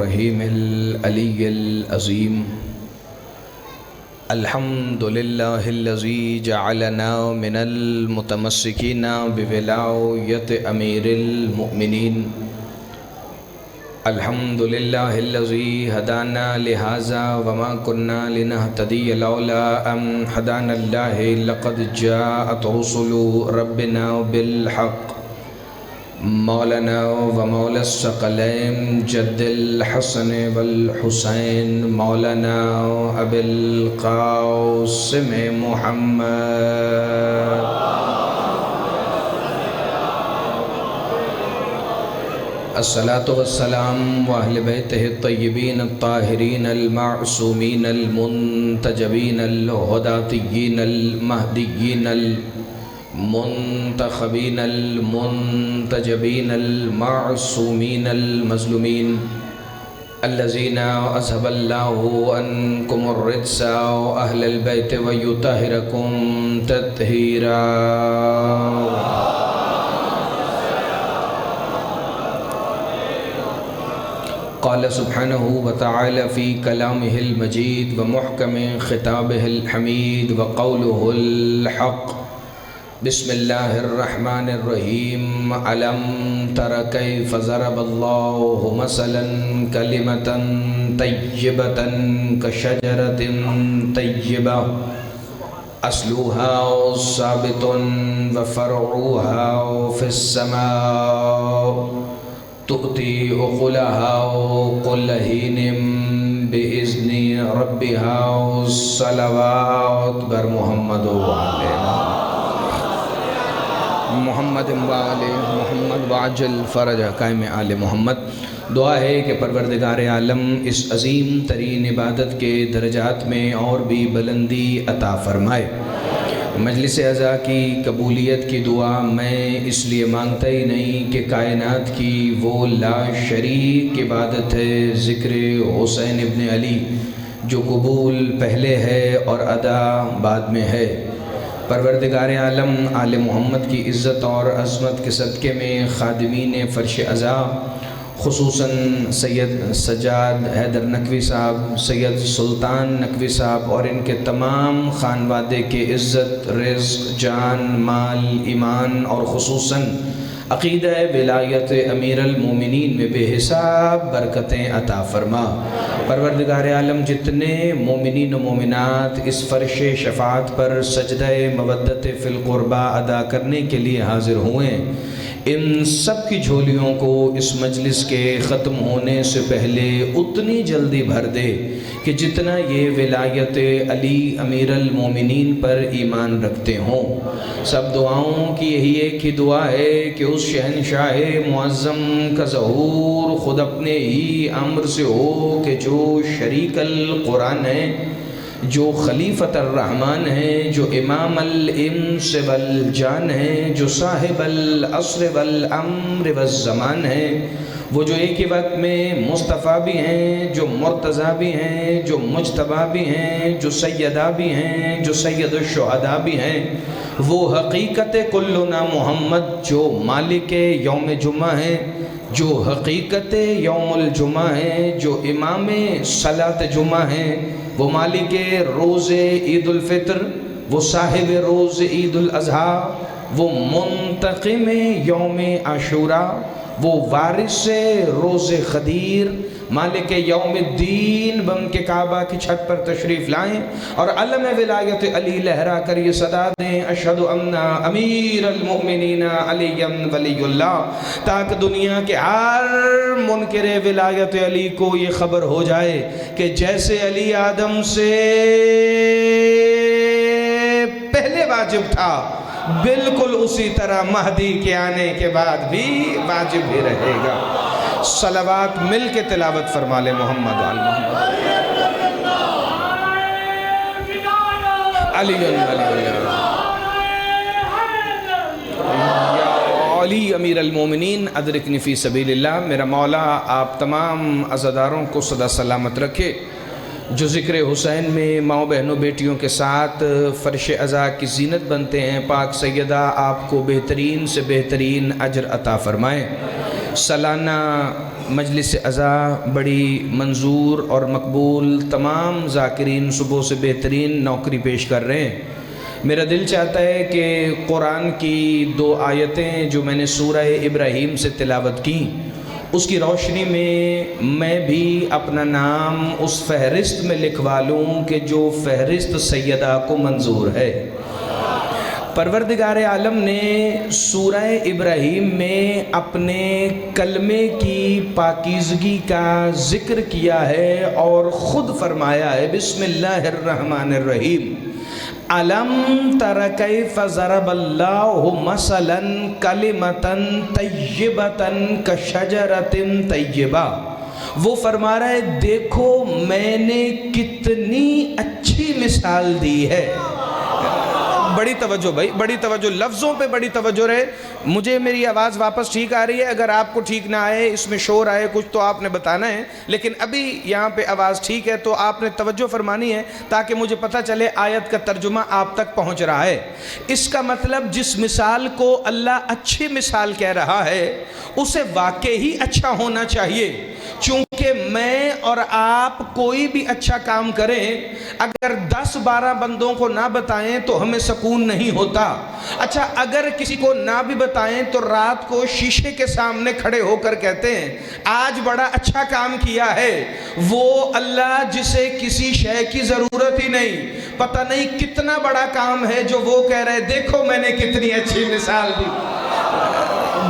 الرحیم العلی العظیم الحمد للہ الذی جعلنا من المتمسکین بولایت امیر المؤمنین الحمد للہ الذی ہدانا لہذا وما كنا لنہتدی لولا ان ہدانا اللہ لقد جاءت رسل ربنا بالحق مولانا و مولا الثقلین جد الحسن والحسین مولانا ابی القاسم محمد الصلاة والسلام وأهل بيته الطيبين الطاهرين المعصومين المنتجبين الهداتيين المهديين المنتخبين المنتجبين المعصومين المظلومين الذين أذهب الله عنكم الرجس أهل البيت ويطهركم تطهيرا قال سبحانه وتعالى في كلامه المجيد ومحكم خطابه الحميد وقوله الحق بسم الله الرحمن الرحيم ألم تر كيف ضرب الله مثلا كلمة طيبة كشجرة طيبة أصلها ثابت وفرعها في السماء تؤتي أكلها كل حين بإذن ربها الصلوات بر محمد وآل محمد وآل محمد وعجل فرج قائم آل محمد. دعا ہے کہ پروردگار عالم اس عظیم ترین عبادت کے درجات میں اور بھی بلندی عطا فرمائے. مجلس عزا کی قبولیت کی دعا میں اس لیے مانگتا ہی نہیں کہ کائنات کی وہ لا شریک عبادت ہے ذکر حسین ابن علی جو قبول پہلے ہے اور ادا بعد میں ہے. پروردگار عالم آل محمد کی عزت اور عظمت کے صدقے میں خادمین فرش عزا خصوصاً سید سجاد حیدر نقوی صاحب، سید سلطان نقوی صاحب اور ان کے تمام خانوادے کے عزت، رزق، جان، مال، ایمان اور خصوصاً عقیدہ ولایت امیر المومنین میں بے حساب برکتیں عطا فرما. پروردگار عالم جتنے مومنین و مومنات اس فرش شفاعت پر سجدہ مودت فی القربہ ادا کرنے کے لیے حاضر ہوئے، ان سب کی جھولیوں کو اس مجلس کے ختم ہونے سے پہلے اتنی جلدی بھر دے کہ جتنا یہ ولایت علی امیر المومنین پر ایمان رکھتے ہوں. سب دعاؤں کی یہی ایک ہی دعا ہے کہ اس شہنشاہ معظم کا ظہور خود اپنے ہی امر سے ہو کہ جو شریک القرآن ہے، جو خلیفۃ الرحمن ہیں، جو امام الانس والجان ہیں، جو صاحب العصر والامر والزمان ہیں، وہ جو ایک ہی وقت میں مصطفیٰ بھی ہیں، جو مرتضیٰ بھی ہیں، جو مجتبیٰ بھی ہیں، جو سیدہ بھی ہیں، جو سید الشہداء بھی ہیں، وہ حقیقت کلنا محمد جو مالک یوم جمعہ ہیں، جو حقیقت یوم الجمعہ ہیں، جو امام صلاۃ جمعہ ہیں، وہ مالک روز عید الفطر، وہ صاحب روز عید الاضحیٰ، وہ منتقم یوم عاشوراء، وہ وارث روز خدیر، مالک یوم الدین بن کے کعبہ کی چھت پر تشریف لائیں اور علم ولایت علی لہرا کر یہ صدا دیں اشہد ان امیر المؤمنین علی ولی اللہ، تاکہ دنیا کے ہر منکر ولایت علی کو یہ خبر ہو جائے کہ جیسے علی آدم سے پہلے واجب تھا بالکل اسی طرح مہدی کے آنے کے بعد بھی واجب ہی رہے گا. صلوات مل کے تلاوت فرما لے محمد آل محمد. علی علی امیر المومنین ادرکنی فی سبیل اللہ. میرا مولا آپ تمام عزاداروں کو صدا سلامت رکھے جو ذکر حسین میں ماؤں بہنوں بیٹیوں کے ساتھ فرش عزا کی زینت بنتے ہیں. پاک سیدہ آپ کو بہترین سے بہترین اجر عطا فرمائیں. سالانہ مجلس عزا بڑی منظور اور مقبول، تمام ذاکرین صبح سے بہترین نوکری پیش کر رہے ہیں۔ میرا دل چاہتا ہے کہ قرآن کی 2 آیتیں جو میں نے سورہ ابراہیم سے تلاوت کی، اس کی روشنی میں بھی اپنا نام اس فہرست میں لکھوا لوں کہ جو فہرست سیدہ کو منظور ہے۔ پروردگار عالم نے سورہ ابراہیم میں اپنے کلمے کی پاکیزگی کا ذکر کیا ہے اور خود فرمایا ہے، بسم اللہ الرحمن الرحیم، أَلَمْ تَرَ كَيْفَ ضَرَبَ اللَّهُ مَثَلًا كَلِمَةً طَيِّبَةً كَشَجَرَةٍ طَيِّبَةٍ۔ وہ فرما رہا ہے دیکھو میں نے کتنی اچھی مثال دی ہے۔ بڑی توجہ بھائی، بڑی توجہ، لفظوں پہ بڑی توجہ رہے۔ مجھے میری آواز واپس ٹھیک آ رہی ہے، اگر آپ کو ٹھیک نہ آئے، اس میں شور آئے کچھ، تو آپ نے بتانا ہے، لیکن ابھی یہاں پہ آواز ٹھیک ہے تو آپ نے توجہ فرمانی ہے تاکہ مجھے پتہ چلے آیت کا ترجمہ آپ تک پہنچ رہا ہے۔ اس کا مطلب جس مثال کو اللہ اچھی مثال کہہ رہا ہے اسے واقعی اچھا ہونا چاہیے، چونکہ میں اور آپ کوئی بھی اچھا کام کریں اگر 10-12 بندوں کو نہ بتائیں تو ہمیں سکون نہیں ہوتا۔ اچھا اگر کسی کو نہ بھی بتائیں تو رات کو شیشے کے سامنے کھڑے ہو کر کہتے ہیں آج بڑا اچھا کام کیا ہے۔ وہ اللہ جسے کسی شے کی ضرورت ہی نہیں، پتہ نہیں کتنا بڑا کام ہے جو وہ کہہ رہے دیکھو میں نے کتنی اچھی مثال دی۔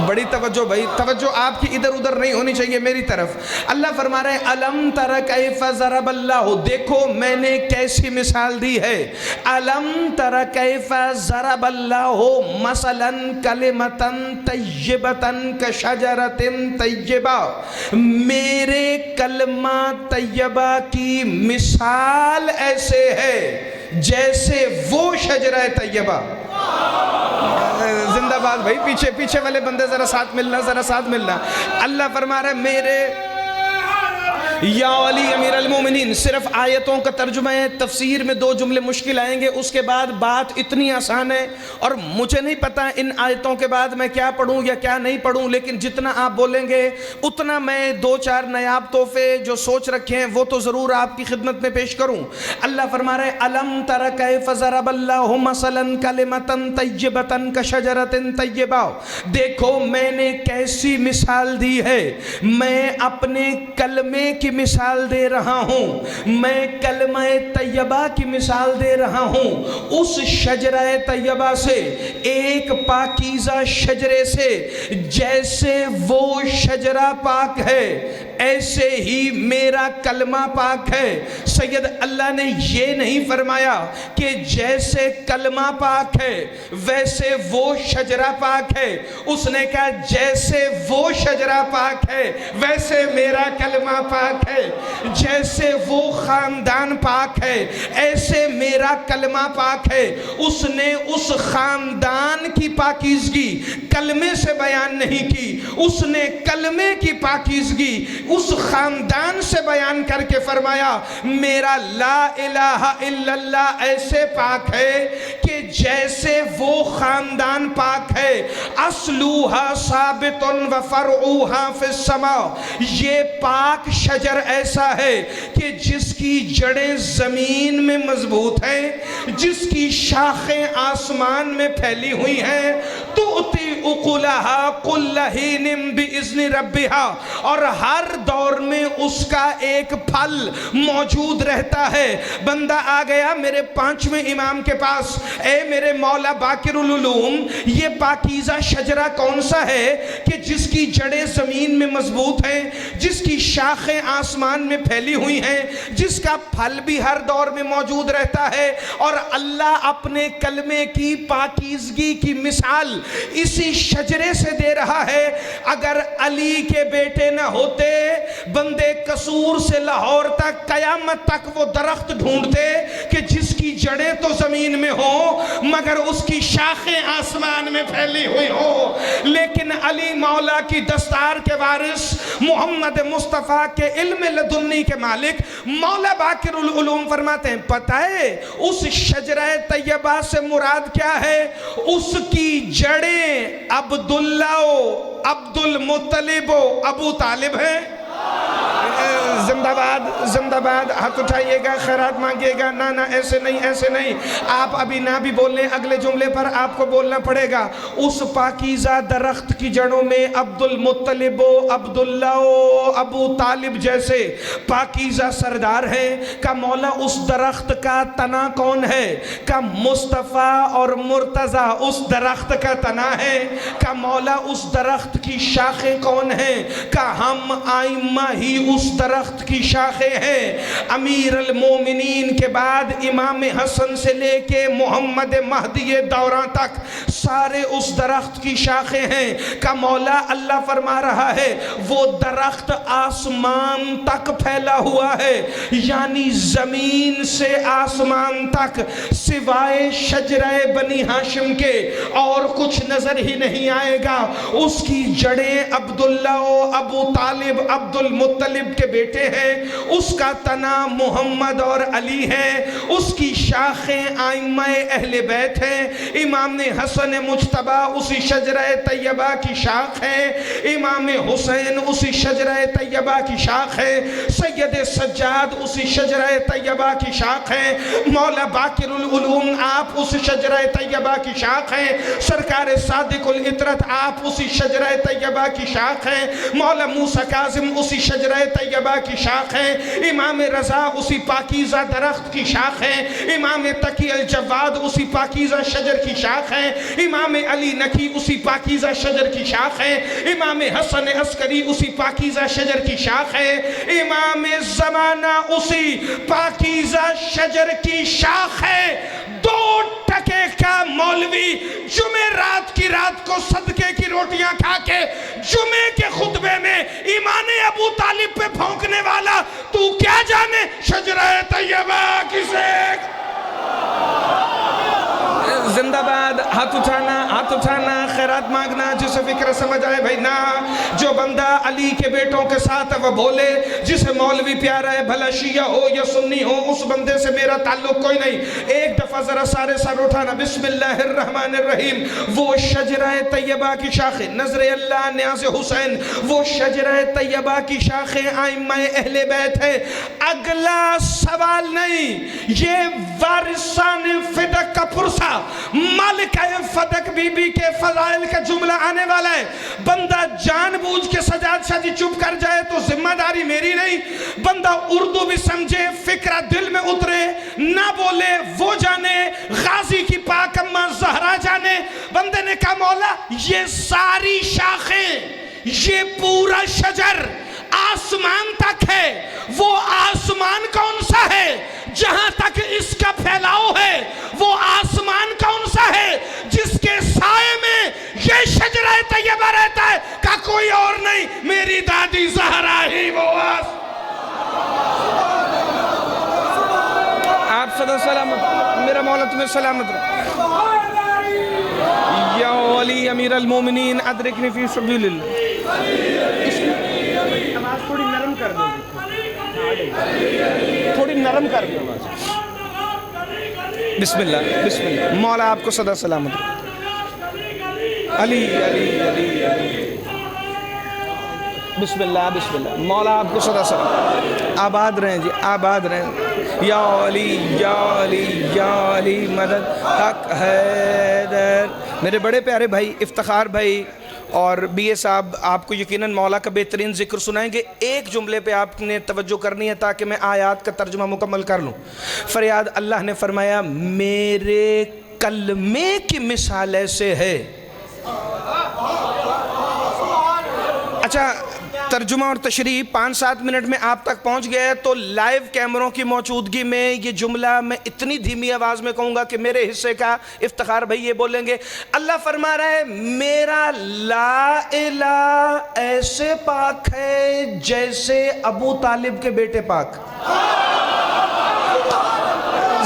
بڑی توجہ بھائی، توجہ آپ کی ادھر ادھر نہیں ہونی چاہیے میری طرف۔ اللہ فرما رہے ہیں الم تر کیف ضرب اللہ، دیکھو میں نے کیسی مثال دی ہے۔ الم تر کیف ضرب اللہ مثلا کلمۃ طیبۃ کشجرۃ طیبہ، میرے کلمہ طیبہ کی مثال ایسے ہے جیسے وہ شجرہ طیبہ۔ زندہ باد بھائی، پیچھے والے بندے ذرا ساتھ ملنا۔ اللہ فرما رہا ہے میرے یا علی امیر المومنین، صرف آیتوں کا ترجمہ ہے، تفسیر میں 2 جملے مشکل آئیں گے، اس کے بعد بات اتنی آسان ہے اور مجھے نہیں پتا ان آیتوں کے بعد میں کیا پڑھوں یا کیا نہیں پڑھوں، لیکن جتنا آپ بولیں گے اتنا میں 2-4 نایاب تحفے جو سوچ رکھے ہیں وہ تو ضرور آپ کی خدمت میں پیش کروں۔ اللہ فرما رہے الم تر کیف ضرب اللہ مثلا کلمۃ طیبۃ کشجرۃ طیبہ، دیکھو میں نے کیسی مثال دی ہے، میں اپنے کلمے کی مثال دے رہا ہوں، میں کلمہ طیبہ کی مثال دے رہا ہوں، اس شجرہ طیبہ سے، ایک پاکیزہ شجرے سے، جیسے وہ شجرہ پاک ہے ایسے ہی میرا کلمہ پاک ہے۔ سید اللہ نے یہ نہیں فرمایا کہ جیسے کلمہ پاک ہے ویسے وہ شجرہ پاک ہے، اس نے کہا جیسے وہ شجرہ پاک ہے ویسے میرا کلمہ پاک ہے، جیسے وہ خاندان پاک ہے ایسے میرا کلمہ پاک ہے۔ اس نے اس خاندان کی پاکیزگی کلمے سے بیان نہیں کی، اس نے کلمے کی پاکیزگی اس خاندان سے بیان کر کے فرمایا میرا لا الہ الا اللہ ایسے پاک ہے کہ جیسے وہ خاندان پاک ہے، اصلوہا ثابت و فرعوہا فی السماء، یہ پاک شجر ایسا ہے کہ جس کی جڑیں زمین میں مضبوط ہیں، جس کی شاخیں آسمان میں پھیلی ہوئی ہیں، تؤتی اکلہا کل حین باذن ربہا، اور ہر دور میں اس کا ایک پھل موجود رہتا ہے۔ بندہ آ گیا میرے 5ویں امام کے پاس، اے میرے مولا باقر العلوم، یہ پاکیزہ شجرہ کون سا ہے کہ جس کی جڑیں زمین میں مضبوط ہیں، جس کی شاخیں آسمان میں پھیلی ہوئی ہیں، جس کا پھل بھی ہر دور میں موجود رہتا ہے، اور اللہ اپنے کلمے کی پاکیزگی کی مثال اسی شجرے سے دے رہا ہے۔ اگر علی کے بیٹے نہ ہوتے، بندے قصور سے لاہور تک قیامت تک وہ درخت ڈھونڈتے کہ جس کی جڑیں تو زمین میں ہوں مگر اس کی شاخیں آسمان میں پھیلی ہوئی ہوں، لیکن علی مولا کی دستار کے وارث، محمد مصطفیٰ کے علم لدن سننی کے مالک مولا باقر العلوم فرماتے ہیں پتہ ہے اس شجرہ طیبہ سے مراد کیا ہے؟ اس کی جڑیں عبداللہ و عبد المطلب و ابو طالب ہیں۔ زندہ باد، زندہ باد، ہاتھ اٹھائیے گا، خیرات مانگیے گا۔ نہ ایسے نہیں، ایسے نہیں، آپ ابھی نہ بھی بول لیں، اگلے جملے پر آپ کو بولنا پڑے گا۔ اس پاکیزہ درخت کی جڑوں میں عبد المطلب و عبداللہ و ابو طالب جیسے پاکیزہ سردار ہیں۔ کا مولا اس درخت کا تنا کون ہے؟ کا مصطفیٰ اور مرتضیٰ اس درخت کا تنا ہے۔ کا مولا اس درخت کی شاخیں کون ہیں؟ کا ہم آئمہ ہی اس درخت کی شاخیں ہیں۔ امیر المومنین کے بعد امام حسن سے لے کے محمد مہدی دوران تک سارے اس درخت کی شاخیں ہیں۔ کا مولا اللہ فرما رہا ہے وہ درخت آسمان تک پھیلا ہوا ہے، یعنی زمین سے آسمان تک سوائے شجرہ بنی ہاشم کے اور کچھ نظر ہی نہیں آئے گا۔ اس کی جڑیں عبداللہ و ابو طالب عبد المطلب کے بیٹے ہیں، اس کا تنا محمد اور علی ہے، اس کی شاخیں آئمہ اہل بیت ہیں۔ امام حسن مجتبی اسی شجرہ طیبہ کی شاخ ہے، امام حسین اسی شجرہ طیبہ کی شاخ ہے، سید سجاد اسی شجرہ طیبہ کی شاخ ہے، مولا باقر العلوم آپ اس شجرہ طیبہ کی شاخ ہیں، سرکار صادق العطرت آپ اسی شجرہ طیبہ کی شاخ ہیں، مولا موسیٰ کاظم اسی شجرہ طیبہ کی شاخ ہے، امام رضا اسی پاکیزہ درخت کی شاخ ہے، امام تقی الجواد اسی پاکیزہ شجر کی شاخ ہے، امام علی نقی اسی پاکیزہ شجر کی شاخ ہے، امام حسن عسکری اسی پاکیزہ شجر کی شاخ ہے، امام زمانہ اسی پاکیزہ شجر کی شاخ ہے۔ 2 ٹکے کا مولوی جمعہ رات کی رات کو صدقے کی روٹیاں کھا کے جمعے کے خطبے میں ایمان ابو طالب پہ بھونکنے والا تو کیا جانے شجرہ طیبہ کسے؟ زندہ باد، ہاتھ اٹھانا، خیرات مانگنا، جسے فکر سمجھ آئے بھائی نا، جو بندہ علی کے بیٹوں کے ساتھ وہ بولے، جسے مولوی پیارا ہے بھلا شیعہ ہو یا سنی ہو، اس بندے سے میرا تعلق کوئی نہیں۔ ایک دفعہ ذرا سارے سر اٹھانا، بسم اللہ الرحمن الرحیم۔ وہ شجرہ طیبہ کی شاخیں، نظر اللہ نیاز حسین، وہ شجرہ طیبہ کی شاخیں آئمہ اہل بیت ہے۔ اگلا سوال نہیں، یہ وارثان فدق کا پرسہ مالکہ فدق بی بی کے فضائل کا جملہ آنے والا ہے۔ بندہ جان بوجھ کے سجاد شاہ جی چپ کر جائے تو ذمہ داری میری نہیں، بندہ اردو بھی سمجھے، فکرہ دل میں اترے، نہ بولے وہ جانے، غازی کی پاک اماں زہرا جانے۔ بندے نے کہا مولا یہ ساری شاخیں، یہ پورا شجر آسمان تک ہے، وہ آسمان کون سا ہے جہاں تک اس کا پھیلاؤ ہے؟ وہ آسمان کون سا ہے جس کے سائے میں یہ شجرہ طیبہ رہتا ہے؟ کہ کوئی اور نہیں، میری دادی زہرا ہی وہ آپ صدا سلامت، میرا مولا تمہیں سلامت رہا۔ یا ولی امیر المومنین ادرکنی فی سبیل اللہ۔ آواز تھوڑی نرم کر دو، تھوڑی نرم کر دو آواز۔ بسم اللہ، بسم اللہ، مولا آپ کو صدا سلامت رہا۔ علی علی علی علی، بسم اللہ بسم اللہ، مولا آپ کو صدا سلامت، آباد رہیں جی، آباد رہیں۔ یا علی یا علی یا علی مدد حق حیدر۔ میرے بڑے پیارے بھائی افتخار بھائی اور بی اے صاحب آپ کو یقیناً مولا کا بہترین ذکر سنائیں گے۔ ایک جملے پہ آپ نے توجہ کرنی ہے تاکہ میں آیات کا ترجمہ مکمل کر لوں۔ فریاد اللہ نے فرمایا میرے کلمے کی مثال ایسے ہے۔ اچھا ترجمہ اور تشریح 5-7 منٹ میں آپ تک پہنچ گیا ہے تو لائیو کیمروں کی موجودگی میں یہ جملہ میں اتنی دھیمی آواز میں کہوں گا کہ میرے حصے کا افتخار بھائی یہ بولیں گے۔ اللہ فرما رہا ہے میرا لا الہ ایسے پاک ہے جیسے ابو طالب کے بیٹے پاک۔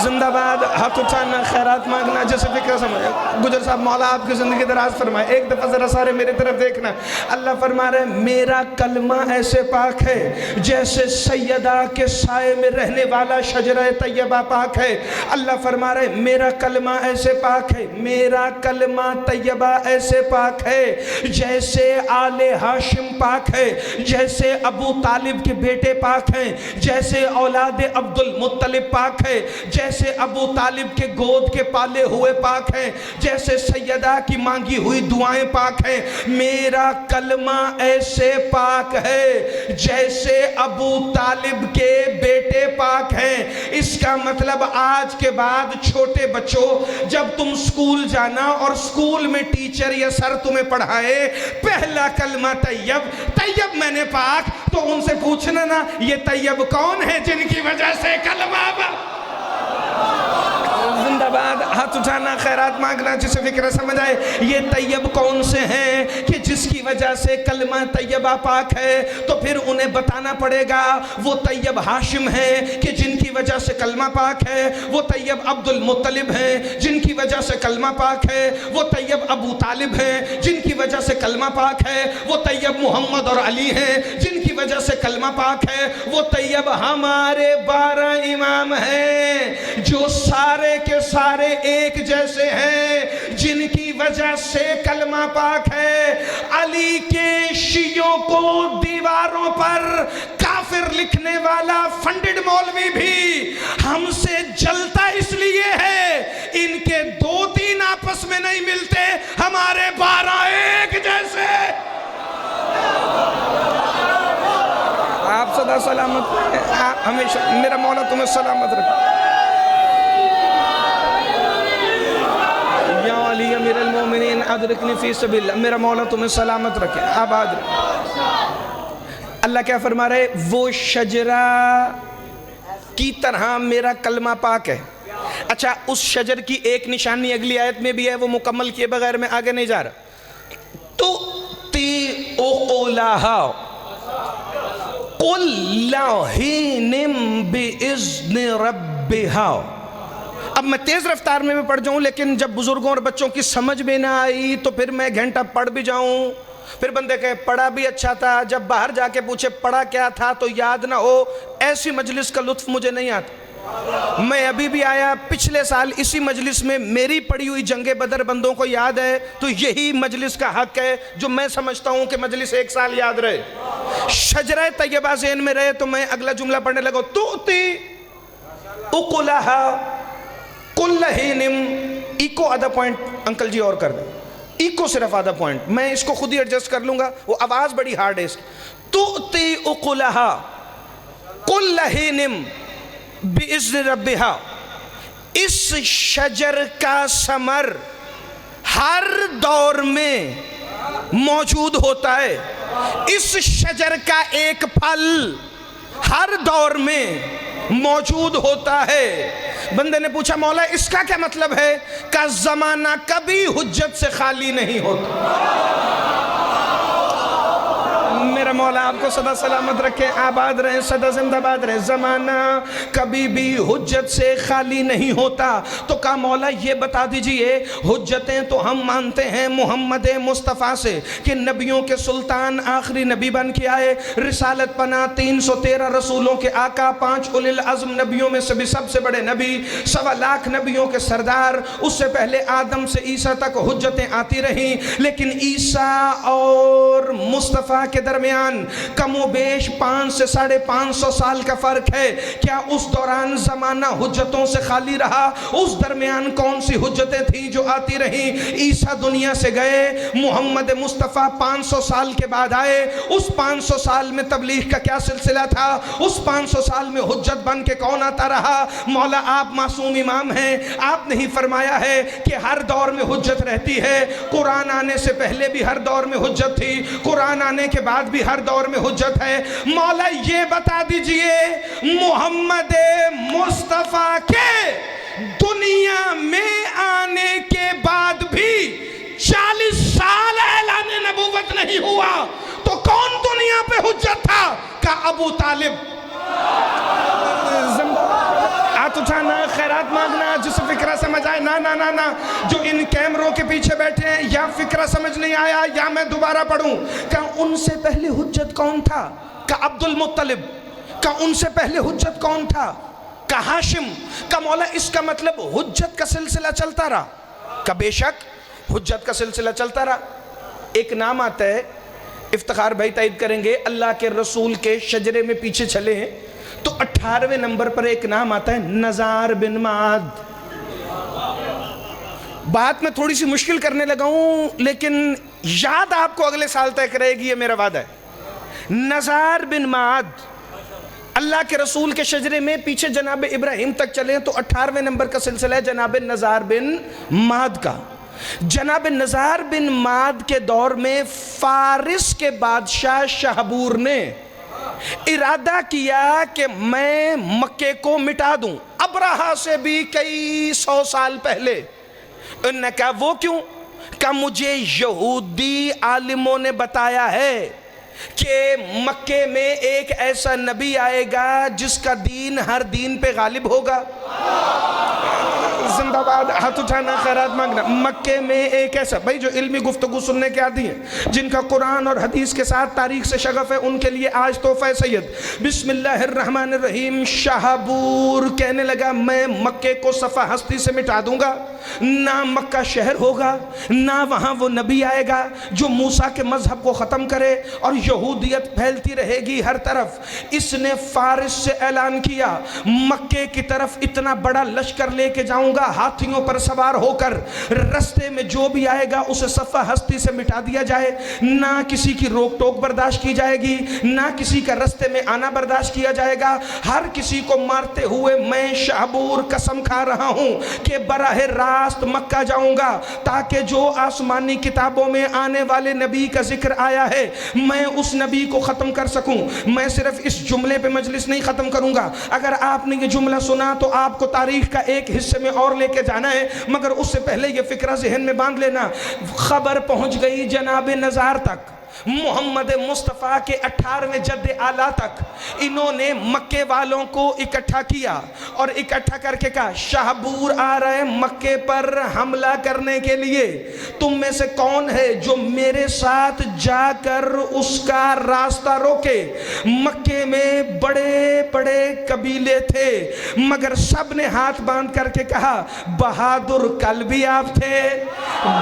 زندہ باد، ہاتھ اٹھانا، خیرات مانگنا، جیسے فکر سمجھ. گجر صاحب مولا آپ کی زندگی دراز فرمائے. ایک دفعہ ذرا سارے میری طرف دیکھنا. اللہ فرما رہے میرا کلمہ ایسے پاک ہے جیسے سیدہ کے سائے میں رہنے والا شجرہ طیبہ پاک ہے. اللہ فرما رہے میرا کلمہ ایسے پاک ہے، میرا کلمہ طیبہ ایسے پاک ہے جیسے آل ہاشم پاک ہے، جیسے ابو طالب کے بیٹے پاک ہیں، جیسے اولاد عبد المطلب پاک ہے، جیسے ابو طالب کے گود کے پالے ہوئے پاک ہیں، جیسے سیدہ کی مانگی ہوئی دعائیں پاک ہیں. میرا کلمہ ایسے پاک ہے جیسے ابو طالب کے بیٹے پاک ہیں. اس کا مطلب آج کے بعد چھوٹے بچوں جب تم سکول جانا اور سکول میں ٹیچر یا سر تمہیں پڑھائے پہلا کلمہ طیب، طیب میں نے پاک، تو ان سے پوچھنا نا یہ طیب کون ہے جن کی وجہ سے کلمہ زندہ باد، ہاتھ اٹھانا، خیرات مانگنا، جسے فکر سمجھ آئے. یہ طیب کون سے ہیں کہ جس کی وجہ سے کلمہ طیبہ پاک ہے؟ تو پھر انہیں بتانا پڑے گا وہ طیب ہاشم ہیں کہ جن کی وجہ سے کلمہ پاک ہے، وہ طیب عبد المطلب ہیں جن کی وجہ سے کلمہ پاک ہے، وہ طیب ابو طالب ہیں جن کی وجہ سے کلمہ پاک ہے، وہ طیب محمد اور علی ہیں جن کی وجہ سے کلمہ پاک ہے، وہ طیب ہمارے 12 امام ہیں جو سارے کے سارے ایک جیسے ہیں جن کی وجہ سے کلمہ پاک ہے. علی کے شیعوں کو دیواروں پر کافر لکھنے والا فنڈڈ مولوی بھی ہم سے جلتا اس لیے ہے ان کے 2-3 آپس میں نہیں ملتے، ہمارے 12 ایک جیسے. آپ صدا سلامت، ہمیشہ میرا مولا تمہیں سلامت رکھے. یا علی امیر المومنین ادرکنی فی سبیل اللہ، میرا مولا تمہیں سلامت رکھے، آباد رکھے. اللہ کیا فرما رہے؟ وہ شجرہ کی طرح میرا کلمہ پاک ہے. اچھا اس شجر کی ایک نشانی اگلی آیت میں بھی ہے، وہ مکمل کیے بغیر میں آگے نہیں جا رہا. تُؤْتِي أُقُلَهَا كُلَّ حِينٍ بِإِذْنِ رَبِّهَا. اب میں تیز رفتار میں پڑھ جاؤں، لیکن جب بزرگوں اور بچوں کی سمجھ میں نہ آئی تو پھر میں گھنٹہ پڑھ بھی جاؤں، پھر بندے کہے پڑھا بھی اچھا تھا، جب باہر جا کے پوچھے پڑھا کیا تھا تو یاد نہ ہو. ایسی مجلس کا لطف مجھے نہیں آتا. میں ابھی بھی آیا پچھلے سال اسی مجلس میں، میری پڑھی ہوئی جنگ بدر بندوں کو یاد ہے تو یہی مجلس کا حق ہے جو میں سمجھتا ہوں کہ مجلس 1 سال یاد رہے. شجرہ طیبہ ذہن میں رہے تو میں اگلا جملہ پڑھنے لگا. تُؤْتِي أُقُلَهَا کل حینم. ایکو آدھا پوائنٹ انکل جی اور کر دیں، ایکو صرف آدھا پوائنٹ، میں اس کو خود ہی ایڈجسٹ کر لوں گا، وہ آواز بڑی ہارڈ ہے اس کی. تُؤْتِي أُقُلَهَا کل حینم بِإِذْنِ رَبِّهَا. اس شجر کا ثمر ہر دور میں موجود ہوتا ہے، اس شجر کا ایک پھل ہر دور میں موجود ہوتا ہے. بندے نے پوچھا مولا اس کا کیا مطلب ہے؟ کہ زمانہ کبھی حجت سے خالی نہیں ہوتا. میرا مولا آپ کو صدا سلامت رکھے، آباد رہیں، صدا زندہ باد رہیں. زمانہ کبھی بھی حجت سے خالی نہیں ہوتا. تو کہا مولا یہ بتا دیجئے، حجتیں تو ہم مانتے ہیں محمد مصطفیٰ سے کہ نبیوں کے سلطان، آخری نبی بن کے آئے، رسالت پناہ، 313 رسولوں کے آقا، 5 اولی العزم نبیوں میں سے بھی سب سے بڑے نبی، 1.25 لاکھ نبیوں کے سردار. اس سے پہلے آدم سے عیسیٰ تک حجتیں آتی رہیں، لیکن عیسیٰ اور مصطفیٰ کے درمیان کم و بیش 500 سے 550 سال کا فرق ہے. کیا اس دوران زمانہ حجتوں سے خالی رہا؟ اس درمیان کون سی حجتیں تھیں جو آتی رہیں؟ عیسیٰ دنیا سے گئے، محمد مصطفیٰ 500 سال کے بعد آئے. اس 500 سال میں تبلیغ کا کیا سلسلہ تھا؟ اس 500 سال میں حجت بن کے کون آتا رہا؟ مولا آپ معصوم امام ہیں، آپ نے ہی فرمایا ہے کہ ہر دور میں حجت رہتی ہے. قرآن آنے سے پہلے بھی ہر دور میں حجت تھی، قرآن آنے کے بعد بھی ہر دور میں حجت ہے. مولا یہ بتا دیجئے محمد مصطفیٰ کے دنیا میں آنے کے بعد بھی 40 سال اعلان نبوت نہیں ہوا تو کون دنیا پہ حجت تھا؟ کہ ابو طالب. اٹھانا, خیرات مانگنا, جسے فکرہ سمجھ آئے. نا جو ان کیمروں کے پیچھے بیٹھے ہیں, یا فکرہ سمجھ نہیں آیا یا میں دوبارہ پڑھوں. کہ ان سے پہلے حجت کون تھا؟ کہ عبد المطلب. کہ ان سے پہلے حجت کون تھا؟ کہ ہاشم. کہ مولا اس کا مطلب حجت کا سلسلہ چلتا رہا. کہ بے شک حجت کا سلسلہ چلتا رہا. ایک نام آتا ہے, افتخار بھائی تائید کریں گے, اللہ کے رسول کے شجرے میں پیچھے چلے ہیں تو 18ویں نمبر پر ایک نام آتا ہے نزار بن معاد. بات میں تھوڑی سی مشکل کرنے لگا ہوں, لیکن یاد آپ کو اگلے سال تک رہے گی, یہ میرا وعدہ ہے. نزار بن معاد اللہ کے رسول کے شجرے میں پیچھے جناب ابراہیم تک چلے ہیں تو 18ویں نمبر کا سلسلہ ہے جناب نزار بن معاد کا. جناب نزار بن معاد کے دور میں فارس کے بادشاہ شہبور نے ارادہ کیا کہ میں مکے کو مٹا دوں, ابرہہ سے بھی کئی 100 سال پہلے. انہوں نے کہا وہ کیوں؟ کہ مجھے یہودی عالموں نے بتایا ہے کہ مکے میں ایک ایسا نبی آئے گا جس کا دین ہر دین پہ غالب ہوگا. زندہ باد, ہاتھ اٹھانا, خیرات مانگنا. مکے میں ایک ایسا, بھائی جو علمی گفتگو سننے کے عادی ہیں, جن کا قرآن اور حدیث کے ساتھ تاریخ سے شغف ہے, ان کے لیے آج تحفہ سید. بسم اللہ الرحمن الرحیم. شہبور کہنے لگا میں مکے کو صفحہ ہستی سے مٹا دوں گا, نہ مکہ شہر ہوگا, نہ وہاں وہ نبی آئے گا جو موسیٰ کے مذہب کو ختم کرے, اور یہودیت پھیلتی رہے گی ہر طرف. اس نے فارس سے اعلان کیا مکے کی طرف اتنا بڑا لشکر لے کے جاؤں گا, ہاتھیوں پر سوار ہو کر, رستے میں جو بھی آئے گا اسے صفحہ ہستی سے مٹا دیا جائے, نہ کسی کی روک ٹوک برداشت کی جائے گی, نہ کسی کا رستے میں آنا برداشت کیا جائے گا. ہر کسی کو مارتے ہوئے میں شہبور قسم کھا رہا ہوں کہ براہ راست مکہ جاؤں گا, تاکہ جو آسمانی کتابوں میں آنے والے نبی کا ذکر آیا ہے میں اس نبی کو ختم کر سکوں. میں صرف اس جملے پہ مجلس نہیں ختم کروں گا, اگر آپ نے یہ جملہ سنا تو آپ کو تاریخ کا ایک حصے میں اور لے کے جانا ہے, مگر اس سے پہلے یہ فکرہ ذہن میں باندھ لینا. خبر پہنچ گئی جناب نزار تک, محمد مصطفیٰ کے 18ویں جد اعلیٰ تک. انہوں نے مکے والوں کو اکٹھا کیا اور اکٹھا کر کے کہا شہبور آ رہے مکے پر حملہ کرنے کے لیے, تم میں سے کون ہے جو میرے ساتھ جا کر اس کا راستہ روکے. مکے میں بڑے بڑے قبیلے تھے, مگر سب نے ہاتھ باندھ کر کے کہا بہادر کل بھی آپ تھے,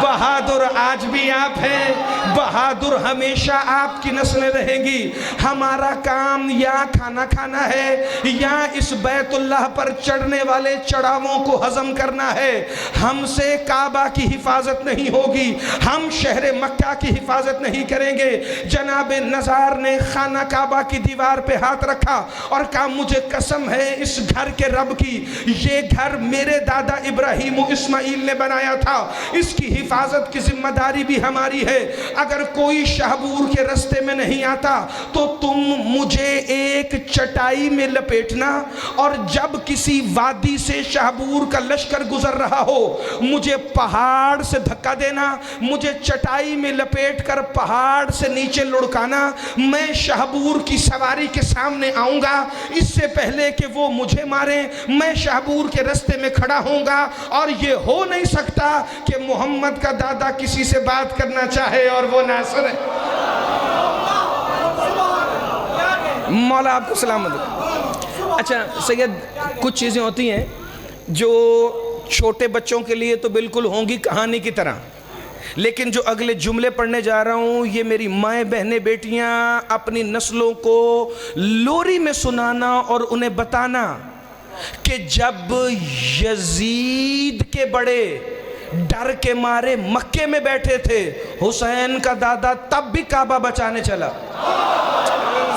بہادر آج بھی آپ ہیں, بہادر ہمیشہ آپ کی نسلیں رہیں گی. ہمارا کام یا کھانا کھانا ہے یا اس بیت اللہ پر چڑھنے والے چڑھاووں کو ہضم کرنا ہے. ہم سے کعبہ کی حفاظت نہیں ہوگی, ہم شہر مکہ کی حفاظت نہیں کریں گے. جناب نزار نے خانہ کعبہ کی دیوار پہ ہاتھ رکھا اور کہا مجھے قسم ہے اس گھر کے رب کی, یہ گھر میرے دادا ابراہیم و اسماعیل نے بنایا تھا, اس کی حفاظت کی ذمہ داری بھی ہماری ہے. اگر کوئی شہبور کے رستے میں نہیں آتا تو تم مجھے ایک چٹائی میں لپیٹنا, اور جب کسی وادی سے شہبور کا لشکر گزر رہا ہو مجھے پہاڑ سے دھکا دینا, مجھے چٹائی میں لپیٹ کر پہاڑ سے نیچے لڑکانا. میں شہبور کی سواری کے سامنے آؤں گا, اس سے پہلے کہ وہ مجھے ماریں میں شہبور کے رستے میں کھڑا ہوں گا, اور یہ ہو نہیں سکتا کہ محمد کا دادا کسی سے بات کرنا چاہے اور وہ نہ سنے. مولا آپ کو سلامت ہو. اچھا سید, کچھ چیزیں ہوتی ہیں جو چھوٹے بچوں کے لیے تو بالکل ہوں گی کہانی کی طرح, لیکن جو اگلے جملے پڑھنے جا رہا ہوں یہ میری مائیں بہنیں بیٹیاں اپنی نسلوں کو لوری میں سنانا اور انہیں بتانا کہ جب یزید کے بڑے ڈر کے مارے مکے میں بیٹھے تھے, حسین کا دادا تب بھی کعبہ بچانے چلا.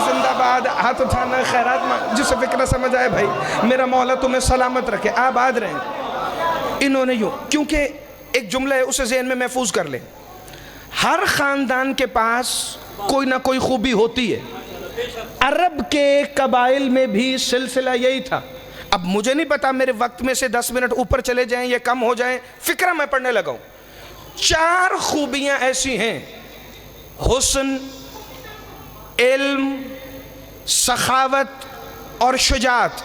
زندہ باد, ہاتھ اٹھانا, خیرات جسے فکرہ سمجھ آئے بھائی, میرا مولا تمہیں سلامت رکھے, آباد رہیں. انہوں نے یوں, کیونکہ ایک جملہ ہے اسے ذہن میں محفوظ کر لیں, ہر خاندان کے پاس کوئی نہ کوئی خوبی ہوتی ہے. عرب کے قبائل میں بھی سلسلہ یہی تھا. اب مجھے نہیں پتا میرے وقت میں سے 10 منٹ اوپر چلے جائیں یا کم ہو جائیں, فکرہ میں پڑھنے لگا ہوں. 4 خوبیاں ایسی ہیں, حسن, علم, سخاوت اور شجاعت.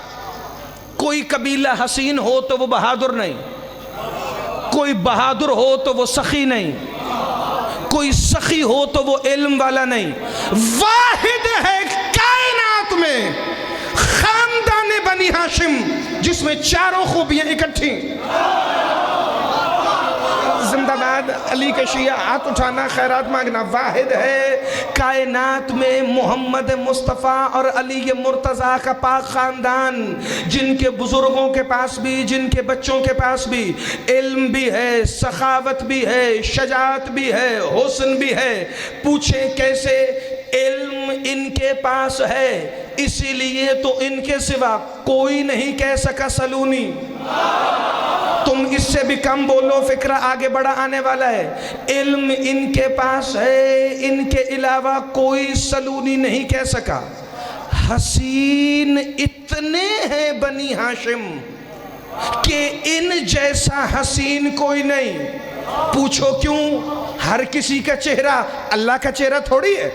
کوئی قبیلہ حسین ہو تو وہ بہادر نہیں، کوئی بہادر ہو تو وہ سخی نہیں، کوئی سخی ہو تو وہ علم والا نہیں۔ واحد ہے کائنات میں خاندان بنی ہاشم جس میں چاروں خوبیاں اکٹھی۔ زندہ باد علی کے شیعہ، ہاتھ اٹھانا، خیرات مانگنا۔ واحد ہے کائنات میں محمد مصطفیٰ اور علی مرتضیٰ کا پاک خاندان، جن کے بزرگوں کے پاس بھی، جن کے بچوں کے پاس بھی علم بھی ہے، سخاوت بھی ہے، شجاعت بھی ہے، حسن بھی ہے۔ پوچھیں کیسے؟ علم ان کے پاس ہے، اسی لیے تو ان کے سوا کوئی نہیں کہہ سکا سلونی۔ تم اس سے بھی کم بولو، فکرہ آگے بڑا آنے والا ہے۔ علم ان کے پاس ہے، ان کے علاوہ کوئی سلونی نہیں کہہ سکا۔ حسین اتنے ہیں بنی ہاشم کہ ان جیسا حسین کوئی نہیں۔ پوچھو کیوں؟ ہر کسی کا چہرہ اللہ کا چہرہ تھوڑی ہے۔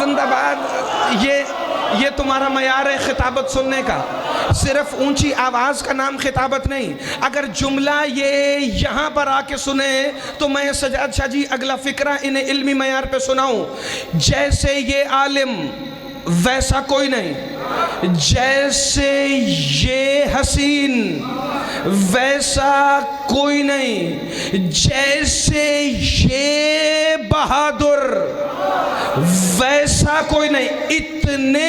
زندہ باد۔ یہ تمہارا معیار ہے خطابت سننے کا، صرف اونچی آواز کا نام خطابت نہیں۔ اگر جملہ یہ یہاں پر آ کے سنیں تو میں سجاد شاہ جی اگلا فکرہ انہیں علمی معیار پہ سناؤں۔ جیسے یہ عالم ویسا کوئی نہیں، جیسے یہ حسین ویسا کوئی نہیں، جیسے یہ بہادر ویسا کوئی نہیں۔ اتنے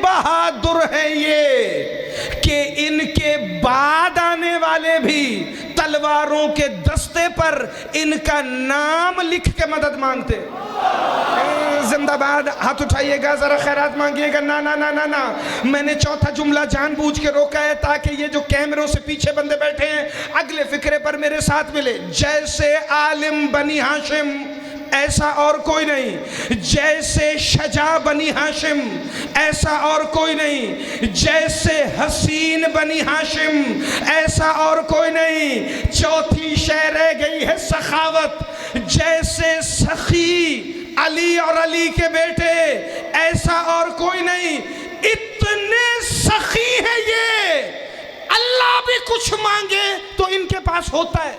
بہادر ہیں یہ کہ ان کے بعد آنے والے بھی تلواروں کے دستے پر ان کا نام لکھ کے مدد مانگتے۔ زندہ باد۔ ہاتھ اٹھائیے گا، ذرا خیرات مانگیے گا۔ نا نا نا نا نا، میں نے چوتھا جملہ جان بوجھ کے روکا ہے تاکہ یہ جو کیمروں سے پیچھے بندے بیٹھے ہیں اگلے فکرے پر میرے ساتھ ملے۔ جیسے عالم بنی ہاشم ایسا اور کوئی نہیں، جیسے شجاع بنی ہاشم ایسا اور کوئی نہیں، جیسے حسین بنی ہاشم ایسا اور کوئی نہیں۔ چوتھی شے رہ گئی ہے سخاوت۔ جیسے سخی علی اور علی کے بیٹے ایسا اور کوئی نہیں۔ اتنے سخی ہیں یہ، اللہ بھی کچھ مانگے تو ان کے پاس ہوتا ہے۔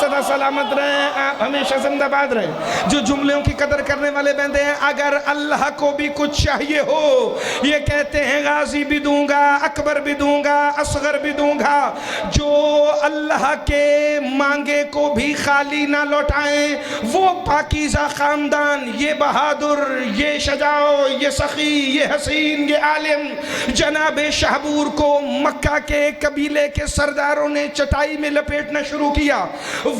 سدا سلامت رہیں، آپ ہمیشہ زندہ باد رہیں۔ جو جملوں کی قدر کرنے والے بندے ہیں، اگر اللہ کو بھی کچھ چاہیے ہو، یہ کہتے ہیں غازی بھی دوں گا، اکبر بھی دوں گا، اصغر بھی دوں گا۔ جو اللہ کے مانگے کو بھی خالی نہ لوٹائیں، وہ پاکیزہ خاندان، یہ بہادر، یہ شجاع، یہ سخی، یہ حسین، یہ عالم جناب شہبور کو مکہ کے قبیلے کے سرداروں نے چٹائی میں لپیٹنا شروع کیا۔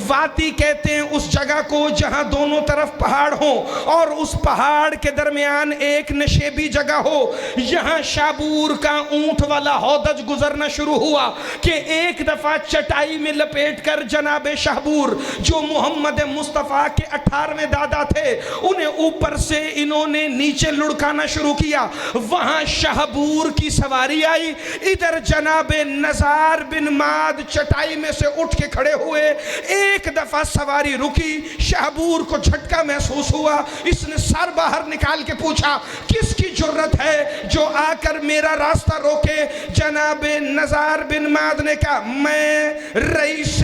واتی کہتے ہیں اس جگہ کو جہاں دونوں طرف پہاڑ ہوں اور اس پہاڑ کے درمیان ایک نشیبی جگہ ہو۔ یہاں شابور کا اونٹ والا ہودج گزرنا شروع ہوا کہ ایک دفعہ چٹائی میں لپیٹ کر جناب شہبور جو محمد مصطفیٰ کے 18ویں دادا تھے، انہیں اوپر سے انہوں نے نیچے لڑکانا شروع کیا۔ وہاں شہبور کی سواری آئی، ادھر جناب نزار بن ماد چٹائی میں سے اٹھ کے کھڑے ہوئے۔ ایک دفعہ سواری رکی، شہبور کو جھٹکا محسوس ہوا۔ اس نے سر باہر نکال کے پوچھا کس کی جرت ہے جو آ کر میرا راستہ روکے؟ جناب نزار بن ماد نے کہا میں رئیس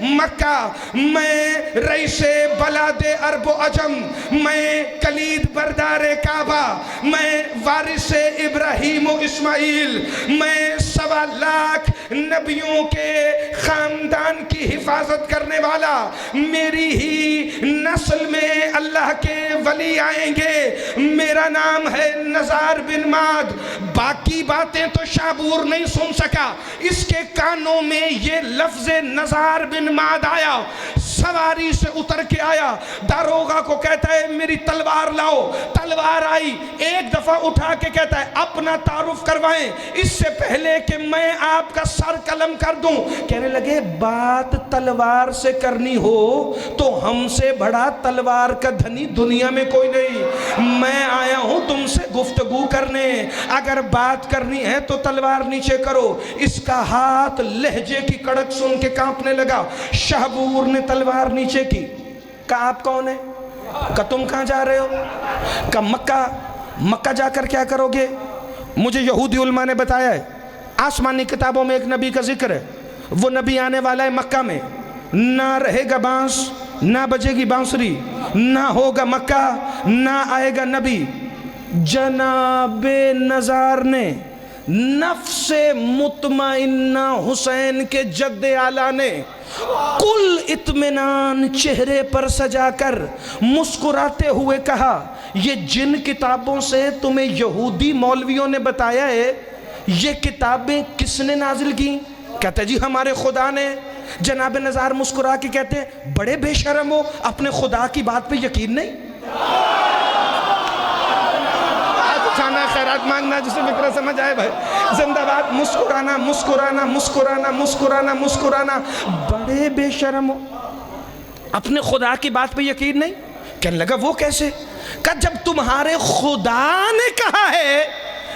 مکہ، میں رئیس بلاد عرب و عجم، میں کلید بردار کعبہ، میں وارث ابراہیم و اسماعیل، میں 1.25 لاکھ نبیوں کے خاندان کی حفاظت کرنے والا، میری ہی نسل میں اللہ کے ولی آئیں گے، میرا نام ہے نزار بن ماد۔ باقی باتیں تو شابور نہیں سن سکا، اس کے کانوں میں یہ لفظ نزار بن ماد آیا، سواری سے اتر کے آیا، داروغہ کو کہتا ہے میری تلوار لاؤ۔ تلوار آئی، ایک دفعہ اٹھا کے کہتا ہے اپنا تعارف کروائیں اس سے پہلے کہ میں آپ کا سر قلم کر دوں۔ کہنے لگے بات تلوار سے کرنی ہو تو ہم سے بڑا تلوار کا دھنی دنیا میں کوئی نہیں، میں آیا ہوں تم سے گفتگو کرنے، اگر بات کرنی ہے تو تلوار نیچے کرو۔ اس کا ہاتھ لہجے کی کڑک سن کے کانپنے لگا۔ شہبور نے تلوار نیچے کی، کہا آپ کون ہیں؟ کہ تم کہاں جا رہے ہو؟ کہ مکہ جا کر کیا کرو گے؟ مجھے یہودی علماء نے بتایا ہے آسمانی کتابوں میں ایک نبی کا ذکر ہے، وہ نبی آنے والا ہے مکہ میں، نہ رہے گا بانس، نہ بجے گی بانسری، نہ ہوگا مکہ، نہ آئے گا نبی۔ جناب نزار نے نفس مطمئنہ حسین کے جد اعلیٰ نے کل اطمینان چہرے پر سجا کر مسکراتے ہوئے کہا، یہ جن کتابوں سے تمہیں یہودی مولویوں نے بتایا ہے، یہ کتابیں کس نے نازل کی؟ کہتے جی ہمارے خدا نے۔ جناب نزار مسکرا کے کہتے ہیں بڑے بے شرم ہو، اپنے خدا کی بات پہ یقین نہیں؟ کھانا خیرات مانگنا جسے فکرہ سمجھ آئے بھائی، زندہ باد، مسکرانا مسکرانا مسکرانا مسکرانا مسکرانا، بڑے بے شرم ہو، اپنے خدا کی بات پہ یقین نہیں؟ کہنے لگا وہ کیسے؟ کہ جب تمہارے خدا نے کہا ہے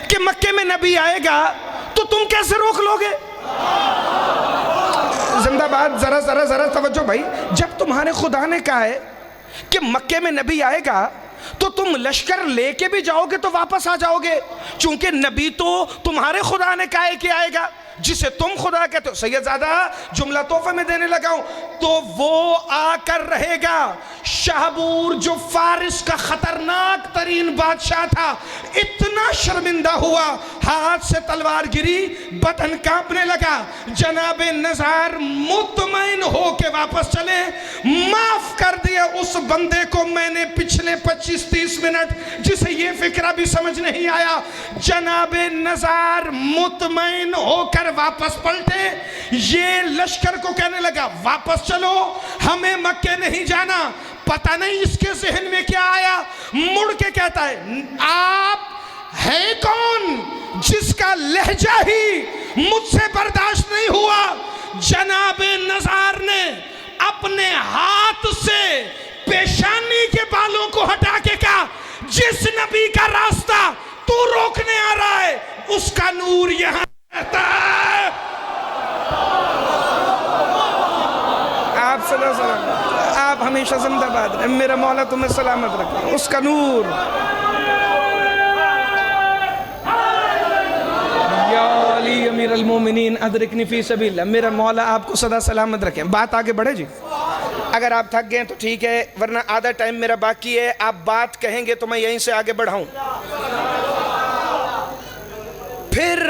کہ مکے میں نبی آئے گا تو تم کیسے روک لوگے؟ زندہ باد، ذرا توجہ بھائی، جب تمہارے خدا نے کہا ہے کہ مکے میں نبی آئے گا تو تم لشکر لے کے بھی جاؤ گے تو واپس آ جاؤ گے، چونکہ نبی تو تمہارے خدا نے کہا ہے کہ آئے گا، جسے تم خدا کہتے ہو۔ سید زادہ جملہ تحفے میں دینے لگا ہوں، تو وہ آ کر رہے گا۔ شاہبور جو فارس کا خطرناک ترین بادشاہ تھا، اتنا شرمندہ ہوا، ہاتھ سے تلوار گری، بدن کانپنے لگا۔ جناب نزار مطمئن ہو کے واپس چلے، معاف کر دیا اس بندے کو میں نے پچھلے 25-30 منٹ جسے یہ فکرہ بھی سمجھ نہیں آیا۔ جناب نزار مطمئن ہو کر واپس پلٹے، یہ لشکر کو کہنے لگا واپس چلو، ہمیں مکے نہیں جانا۔ پتہ نہیں اس کے ذہن میں کیا آیا، مڑ کے کہتا ہے آپ ہیں کون جس کا لہجہ ہی مجھ سے برداشت نہیں ہوا؟ جناب نزار نے اپنے ہاتھ سے پیشانی کے بالوں کو ہٹا کے کہا، جس نبی کا راستہ تو روکنے آ رہا ہے اس کا نور یہاں رہتا ہے۔ آپ صلی اللہ علیہ وسلم، آپ ہمیشہ زندہ باد رہیں، میرا مولا تمہیں سلامت رکھے، اس کا نور۔ یا علی امیر المومنین ادرکنی فی سبیل اللہ، میرا مولا آپ کو صدا سلامت رکھیں۔ بات آگے بڑھے جی، اگر آپ تھک گئے تو ٹھیک ہے، ورنہ آدھا ٹائم میرا باقی ہے، آپ بات کہیں گے تو میں یہیں سے آگے بڑھاؤں۔ پھر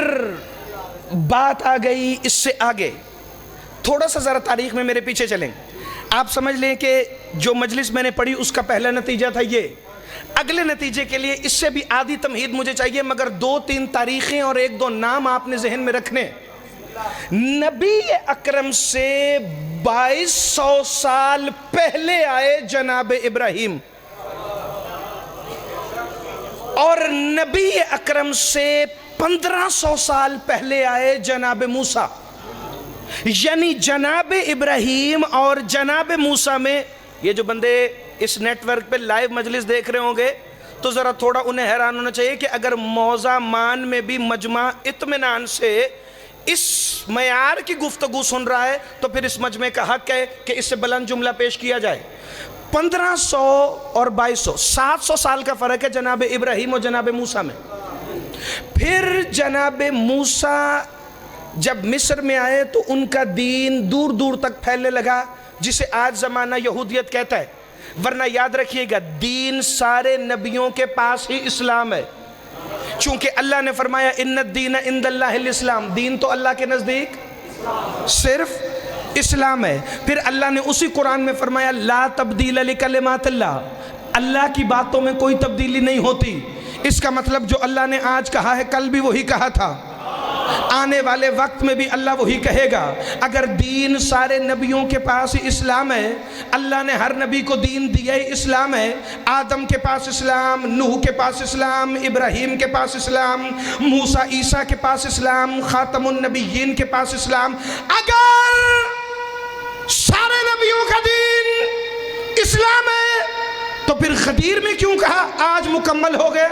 بات آ گئی اس سے آگے، تھوڑا سا ذرا تاریخ میں میرے پیچھے چلیں، آپ سمجھ لیں کہ جو مجلس میں نے پڑھی اس کا پہلا نتیجہ تھا یہ۔ اگلے نتیجے کے لیے اس سے بھی آدھی تمہید مجھے چاہیے، مگر 2-3 تاریخیں اور 1-2 نام آپ نے ذہن میں رکھنے۔ نبی اکرم سے 2200 سال پہلے آئے جناب ابراہیم، اور نبی اکرم سے 1500 سال پہلے آئے جناب موسیٰ۔ یعنی جناب ابراہیم اور جناب موسیٰ میں، یہ جو بندے اس نیٹ ورک پہ لائیو مجلس دیکھ رہے ہوں گے تو ذرا تھوڑا انہیں حیران ہونا چاہیے کہ اگر موضع مان میں بھی مجمع اطمینان سے اس معیار کی گفتگو سن رہا ہے تو پھر اس مجمع کا حق ہے کہ اس سے بلند جملہ پیش کیا جائے۔ 1500 اور 2200، 700 سال کا فرق ہے جناب ابراہیم اور جناب موسیٰ میں۔ پھر جناب موسیٰ جب مصر میں آئے تو ان کا دین دور دور تک پھیلنے لگا، جسے آج زمانہ یہودیت کہتا ہے۔ ورنہ یاد رکھیے گا، دین سارے نبیوں کے پاس ہی اسلام ہے، چونکہ اللہ نے فرمایا ان الدین عند اللہ الاسلام، دین تو اللہ کے نزدیک صرف اسلام ہے۔ پھر اللہ نے اسی قرآن میں فرمایا لا تبدیل لکلمات اللہ، اللہ کی باتوں میں کوئی تبدیلی نہیں ہوتی۔ اس کا مطلب جو اللہ نے آج کہا ہے کل بھی وہی کہا تھا، آنے والے وقت میں بھی اللہ وہی کہے گا۔ اگر دین سارے نبیوں کے پاس اسلام ہے، اللہ نے ہر نبی کو دین دیا ہی اسلام ہے، آدم کے پاس اسلام، نوح کے پاس اسلام، ابراہیم کے پاس اسلام، موسیٰ عیسیٰ کے پاس اسلام، خاتم النبیین کے پاس اسلام، اگر سارے نبیوں کا دین اسلام ہے تو پھر غدیر میں کیوں کہا آج مکمل ہو گیا؟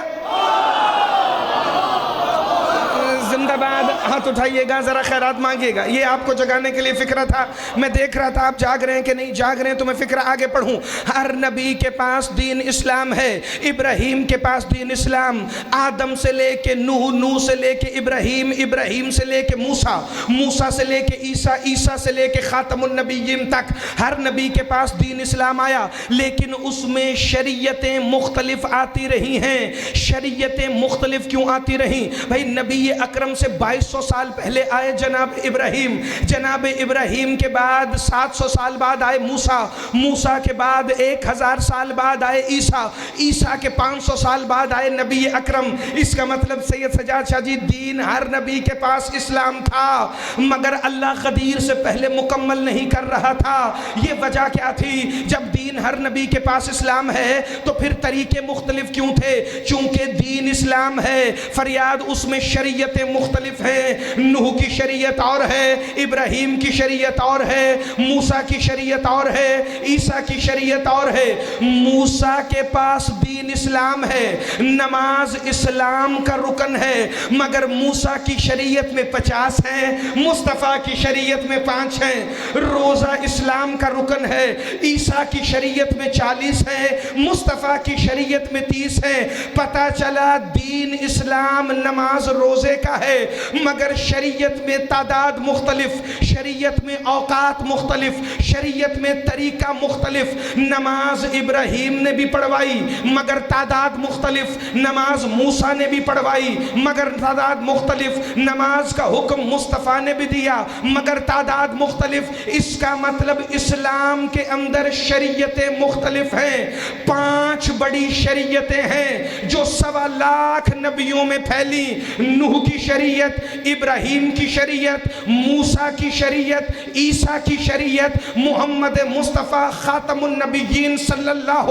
زندہ باد۔ ہاتھ اٹھائیے گا ذرا خیرات مانگیے گا. یہ آپ کو جگانے کے لیے فکرہ تھا. میں دیکھ رہا تھا آپ جاگ رہے ہیں کہ نہیں جاگ رہے ہیں, تو میں فکرہ آگے پڑھوں. ہر نبی کے پاس دین اسلام ہے. ابراہیم کے پاس دین اسلام, آدم سے لے کے نوح, نوح سے لے کے ابراہیم, ابراہیم سے لے کے موسیٰ, موسیٰ سے لے کے عیسیٰ, عیسیٰ سے لے کے خاتم النبیین تک ہر نبی کے پاس دین اسلام آیا. لیکن اس میں شریعتیں مختلف آتی رہی ہیں. شریعتیں مختلف کیوں آتی رہیں بھائی؟ نبی اکرم سے 2200 سال پہلے آئے جناب ابراہیم, جناب ابراہیم کے بعد 700 سال بعد آئے موسیٰ, موسیٰ کے بعد 1000 سال بعد آئے عیسیٰ, عیسیٰ کے 500 سال بعد آئے نبی اکرم. اس کا مطلب سید سجاد شاہ جی دین ہر نبی کے پاس اسلام تھا, مگر اللہ قدیر سے پہلے مکمل نہیں کر رہا تھا. یہ وجہ کیا تھی؟ جب دین ہر نبی کے پاس اسلام ہے تو پھر طریقے مختلف کیوں تھے؟ چونکہ دین اسلام ہے, فریاد اس میں شریعتیں مختلف ہیں. نوح کی شریعت اور ہے, ابراہیم کی شریعت اور ہے, موسیٰ کی شریعت اور ہے, عیسیٰ کی شریعت اور ہے. موسیٰ کے پاس دین اسلام ہے, نماز اسلام کا رکن ہے, مگر موسیٰ کی شریعت میں 50 ہیں, مصطفیٰ کی شریعت میں 5 ہیں. روزہ اسلام کا رکن ہے, عیسیٰ کی شریعت میں 40 ہیں, مصطفیٰ کی شریعت میں 30 ہیں. پتہ چلا دین اسلام نماز روزے کا ہے, مگر شریعت میں تعداد مختلف, شریعت میں اوقات مختلف, شریعت میں طریقہ مختلف. نماز ابراہیم نے بھی پڑھوائی مگر تعداد مختلف, نماز موسیٰ نے بھی پڑھوائی مگر تعداد مختلف, نماز کا حکم مصطفیٰ نے بھی دیا مگر تعداد مختلف. اس کا مطلب اسلام کے اندر شریعتیں مختلف ہیں. 5 بڑی شریعتیں ہیں جو 1.25 لاکھ نبیوں میں پھیلی. نوح کی شریعت, ابراہیم کی شریعت, موسیٰ کی شریعت, عیسیٰ کی شریعت, محمد مصطفیٰ خاتم النبیین صلی اللہ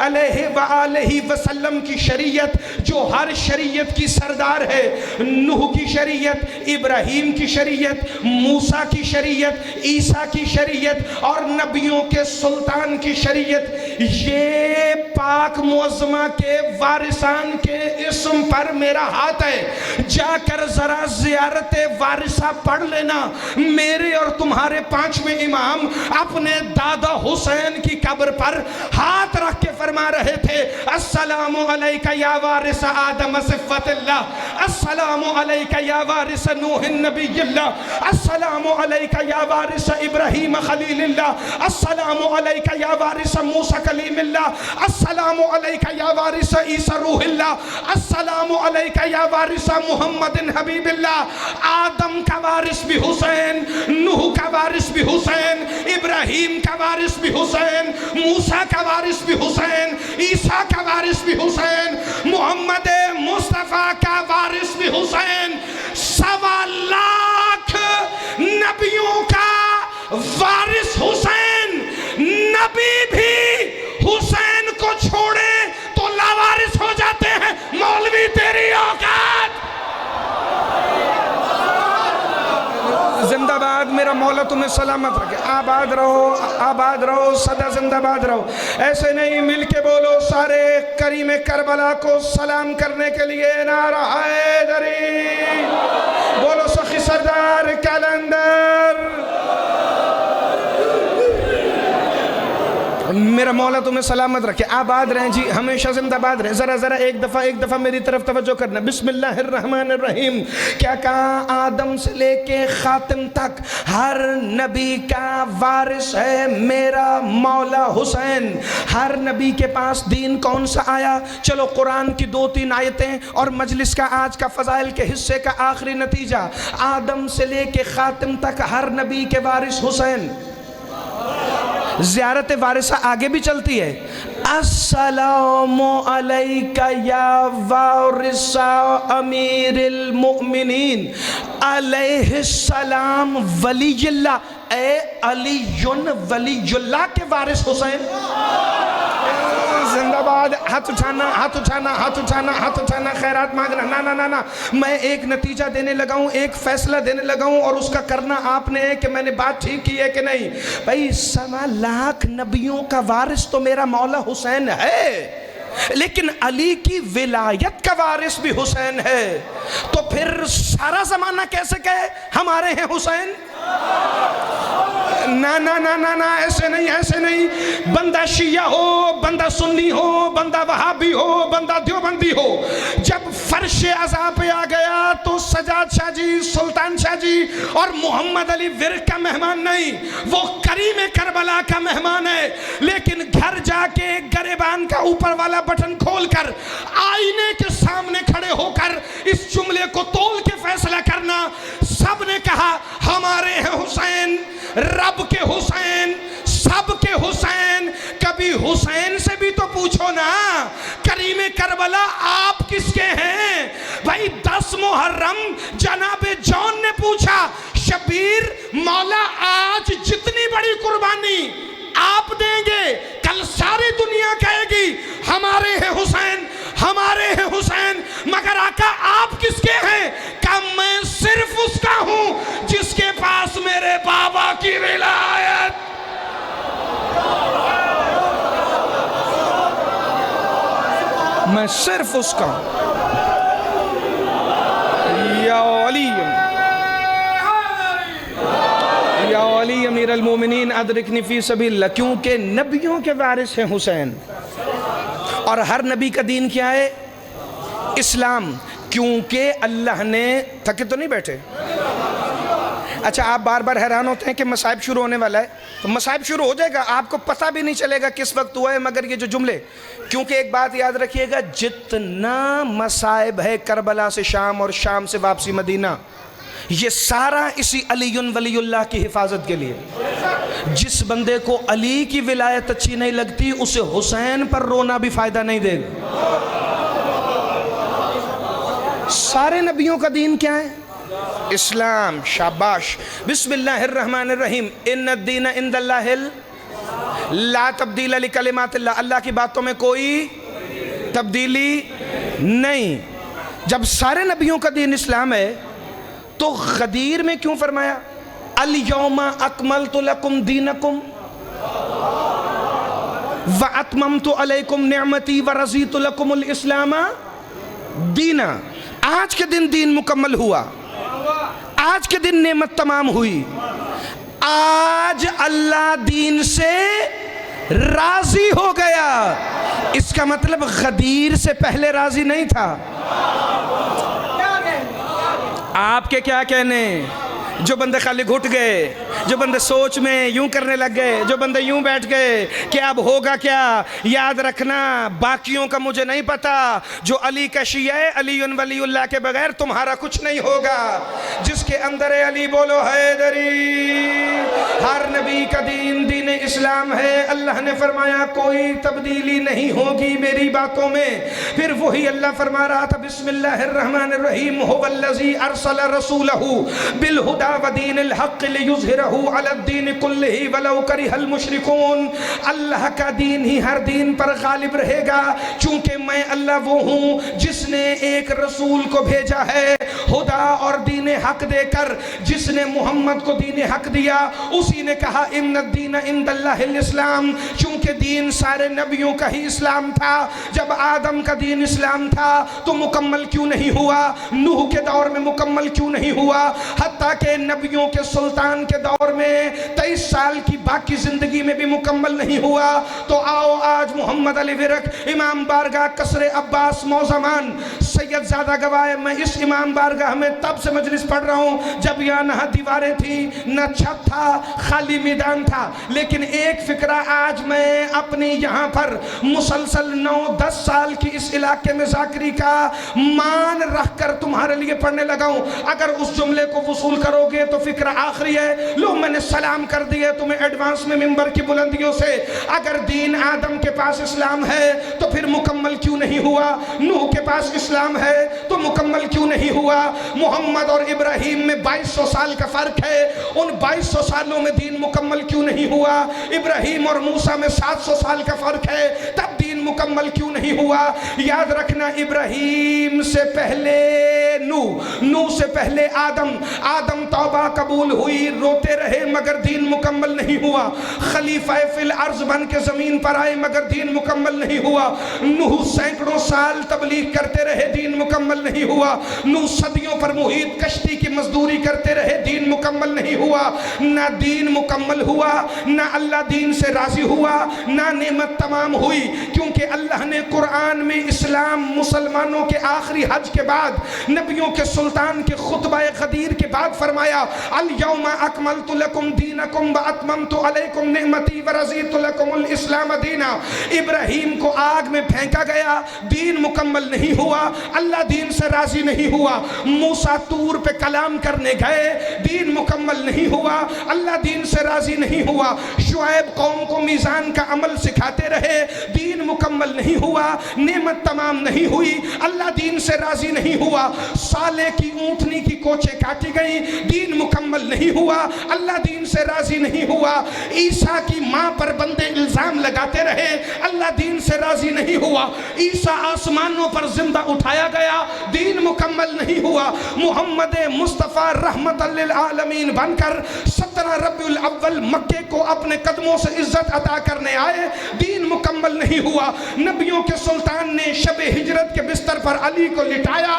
علیہ وآلہ وسلم کی شریعت جو ہر شریعت کی سردار ہے. نوح کی شریعت, ابراہیم کی شریعت, موسیٰ کی شریعت, عیسیٰ کی شریعت اور نبیوں کے سلطان کی شریعت. یہ پاک معظمہ کے وارثان کے اسم پر میرا ہاتھ ہے. جا کر ذرا زیارت وارثہ پڑھ لینا. میرے اور تمہارے 5ویں امام اپنے دادا حسین کی قبر پر ہاتھ رکھ کے فرما رہے تھے, السلام علیکہ یا وارث آدم صفت اللہ, السلام علیکہ یا وارث نوح نبی اللہ, السلام علیکہ یا وارث ابراہیم خلیل اللہ, السلام علیکہ یا وارث موسیٰ کلیم اللہ, السلام علیکہ یا وارث عیسیٰ روح اللہ, السلام علیکہ یا وارث محمد حبیب اللہ. آدم کا وارث بھی حسین, نوح کا وارث بھی حسین, ابراہیم کا وارث بھی حسین, موسیٰ کا وارث بھی حسین, عیسیٰ کا وارث بھی حسین, محمد مصطفیٰ کا وارث بھی حسین. 1.25 لاکھ نبیوں کا وارث حسین. نبی بھی حسین کو چھوڑے تو لاوارث ہو جاتے ہیں. مولوی تیری اوقات. زندہ باد, میرا مولا تمہیں سلامت رکھے. آباد رہو, آباد رہو, سدا زندہ باد رہو. ایسے نہیں, مل کے بولو سارے کریم کربلا کو سلام کرنے کے لیے نعرہ حیدری. بولو سخی سردار کلندر. میرا مولا تمہیں سلامت رکھے. آباد رہیں جی, ہمیشہ زندہ باد رہیں. ذرا ایک دفعہ میری طرف توجہ کرنا. بسم اللہ الرحمن الرحیم. کیا کہا؟ آدم سے لے کے خاتم تک ہر نبی کا وارث ہے میرا مولا حسین. ہر نبی کے پاس دین کون سا آیا؟ چلو قرآن کی 2-3 آیتیں اور مجلس کا آج کا فضائل کے حصے کا آخری نتیجہ. آدم سے لے کے خاتم تک ہر نبی کے وارث حسین. زیارت وارثہ آگے بھی چلتی ہے. السلام علیکہ یا وارث امیر المؤمنین, علیہ السلام ولی اللہ. اے علی ولی اللہ کے وارث حسین. زندہ باد. ہاتھ اٹھانا, ہاتھ اٹھانا, ہاتھ اٹھانا, ہاتھ اٹھانا, خیرات مانگنا. نا نا نا, میں ایک نتیجہ دینے لگا ہوں, ایک فیصلہ دینے لگا ہوں, اور اس کا کرنا آپ نے ہے کہ میں نے بات ٹھیک کی ہے کہ نہیں. بھائی 1.25 لاکھ نبیوں کا وارث تو میرا مولا حسین ہے. لیکن علی کی ولایت کا وارث بھی حسین ہے، تو پھر سارا زمانہ کیسے کہے ہمارے ہیں حسین؟ نا نا نا نا نا، ایسے نہیں، ایسے نہیں۔ بندہ شیعہ ہو، بندہ سنی ہو، بندہ وہابی ہو، بندہ دیوبندی ہو، جب فرش عزا پہ آ گیا تو سجاد شاہ جی، سلطان شاہ جی اور محمد علی ورک کا مہمان نہیں، وہ کریم کربلا کا مہمان ہے۔ لیکن گھر جا کے گریبان کا اوپر والا بٹن کھول کر آئینے کے سامنے کھڑے ہو کر اس جملے کو تول کے فیصلہ کرنا، سب نے کہا ہمارے ہیں حسین، رب کے حسین، سب کے حسین۔ کبھی حسین سے بھی تو پوچھو نا، کریم کربلا آپ کس کے ہیں؟ بھائی 10 محرم جناب جون نے پوچھا، شبیر مولا آج جتنی بڑی قربانی آپ دیں گے کل ساری دنیا کہے گی ہمارے ہیں حسین، ہمارے ہیں حسین، مگر آقا آپ کس کے ہیں؟ کہ میں صرف اس کا ہوں جس کے پاس میرے بابا کی ولایت۔ میں صرف اس کا ہوں۔ یا علی، یا علی امیر المومنین ادرکنی فی سبیل اللہ، کیونکہ نبیوں کے وارث ہیں حسین، اور ہر نبی کا دین کیا ہے؟ اسلام، کیونکہ اللہ نے تھکے تو نہیں بیٹھے۔ اچھا آپ بار بار حیران ہوتے ہیں کہ مصائب شروع ہونے والا ہے، تو مصائب شروع ہو جائے گا، آپ کو پتہ بھی نہیں چلے گا کس وقت ہوا ہے، مگر یہ جو جملے، کیونکہ ایک بات یاد رکھیے گا، جتنا مصائب ہے کربلا سے شام اور شام سے واپسی مدینہ، یہ سارا اسی علی ولی اللہ کی حفاظت کے لیے۔ جس بندے کو علی کی ولایت اچھی نہیں لگتی اسے حسین پر رونا بھی فائدہ نہیں دے گا۔ سارے نبیوں کا دین کیا ہے؟ اسلام، شاباش۔ بسم اللہ الرحمن الرحیم، ان الدین عند اللہ لا تبدیل لکلمات اللہ، اللہ کی باتوں میں کوئی تبدیلی نہیں۔ جب سارے نبیوں کا دین اسلام ہے تو غدیر میں کیوں فرمایا الیوم اکملت لکم دینکم واتممت علیکم نعمتی ورضیت لکم الاسلام دینا؟ آج کے دن دین مکمل ہوا، آج کے دن نعمت تمام ہوئی، آج اللہ دین سے راضی ہو گیا۔ اس کا مطلب غدیر سے پہلے راضی نہیں تھا۔ آپ کے کیا کہنے؟ جو بندے خالی گھٹ گئے، جو بندے سوچ میں یوں کرنے لگ گئے، جو بندے یوں بیٹھ گئے کہ اب ہوگا کیا، یاد رکھنا باقیوں کا مجھے نہیں پتا، جو علی کا شیعہ ہے، علی ولی اللہ کے بغیر تمہارا کچھ نہیں ہوگا۔ جس کے اندر علی بولو حیدری۔ ہر نبی کا دین دین اسلام ہے۔ اللہ نے فرمایا کوئی تبدیلی نہیں ہوگی میری باتوں میں۔ پھر وہی اللہ فرما رہا تھا بسم اللہ الرحمن الرحیم، هو الذی ارسل رسولہ بالہدی ودین الحق لیظہرہ علی الدین کلہ ولو کرہ المشرکون۔ اللہ کا دین ہی ہر دین پر غالب رہے گا، چونکہ میں اللہ وہ ہوں جس نے ایک رسول کو بھیجا ہے ہدا اور دین حق دے کر۔ جس نے محمد کو دین حق دیا اسی نے کہا ان الدین عند اللہ الاسلام، چونکہ دین سارے نبیوں کا ہی اسلام تھا۔ جب آدم کا دین اسلام تھا تو مکمل کیوں نہیں ہوا؟ نوح کے دور میں مکمل کیوں نہیں ہوا؟ حتیٰ کہ نبیوں کے سلطان کے دور میں 23 سال کی باقی زندگی میں بھی مکمل نہیں ہوا۔ تو آؤ آج محمد علی ورک امام بارگاہ قصر عباس موزمان سید زادہ گواہ، میں اس امام بارگاہ میں تب سے مجلس پڑھ رہا ہوں جب یہاں نہ دیواریں تھی نہ چھت تھا، خالی میدان تھا۔ لیکن ایک فکرہ آج میں اپنی یہاں پر مسلسل 9-10 سال کی اس علاقے میں ذاکری کا مان رکھ کر تمہارے لیے پڑھنے لگا ہوں۔ اگر اس جملے کو وصول کرو گے تو فکر آخری ہے، لو میں نے سلام کر دیا تمہیں ایڈوانس میں ممبر کی بلندیوں سے۔ اگر دین آدم کے پاس اسلام ہے تو پھر مکمل کیوں نہیں ہوا؟ نوح کے پاس اسلام اسلام ہے تو مکمل کیوں نہیں ہوا؟ محمد اور ابراہیم میں 2200 سال کا فرق ہے، ان 2200 سالوں میں دین مکمل کیوں نہیں ہوا؟ ابراہیم اور موسیٰ میں 700 سال کا فرق ہے، تب دین مکمل کیوں نہیں ہوا؟ یاد رکھنا، ابراہیم سے پہلے نوح سے پہلے آدم توبہ قبول ہوئی، روتے رہے مگر دین مکمل نہیں ہوا۔ خلیفہ فی الارض بن کے زمین پر آئے مگر دین مکمل نہیں ہوا۔ نوح سینکڑوں سال تبلیغ کرتے رہے، دین مکمل نہیں ہوا۔ نوح صدیوں پر محیط کشتی کی مزدوری کرتے رہے، دین مکمل نہیں ہوا۔ نہ دین مکمل ہوا، نہ اللہ دین سے راضی ہوا، نہ نعمت تمام ہوئی، کیونکہ اللہ نے قرآن میں اسلام مسلمانوں کے آخری حج کے بعد، نبیوں کے سلطان کے خطبہ غدیر کے بعد فرمایا الیوم اکملت لکم دینکم واتممت علیکم نعمتی ورضیت لکم الاسلام دینا۔ ابراہیم کو آگ میں پھینکا گیا، دین مکمل نہیں ہوا، اللہ دین سے راضی نہیں ہوا۔ موسیٰ طور پہ کلام کرنے گئے، دین مکمل نہیں ہوا، اللہ دین سے راضی نہیں ہوا۔ شعیب قوم کو میزان کا عمل سکھاتے رہے، دین مکمل نہیں ہوا، نعمت تمام نہیں ہوئی، اللہ دین سے راضی نہیں ہوا۔ صالح کی اونٹنی کی کوچے کاٹی گئیں، دین مکمل نہیں ہوا، اللہ دین سے راضی نہیں ہوا۔ عیسیٰ کی ماں پر بندے الزام لگاتے رہے، اللہ دین سے راضی نہیں ہوا۔ عیسیٰ آسمانوں پر زندہ اٹھایا گیا، دین مکمل نہیں ہوا۔ محمد مصطفیٰ رحمت للعالمین بن کر 17 ربیع الاول مکے کو اپنے قدموں سے عزت عطا کرنے آئے، دین مکمل نہیں ہوا۔ نبیوں کے سلطان نے شب ہجرت کے بستر پر علی کو لٹایا،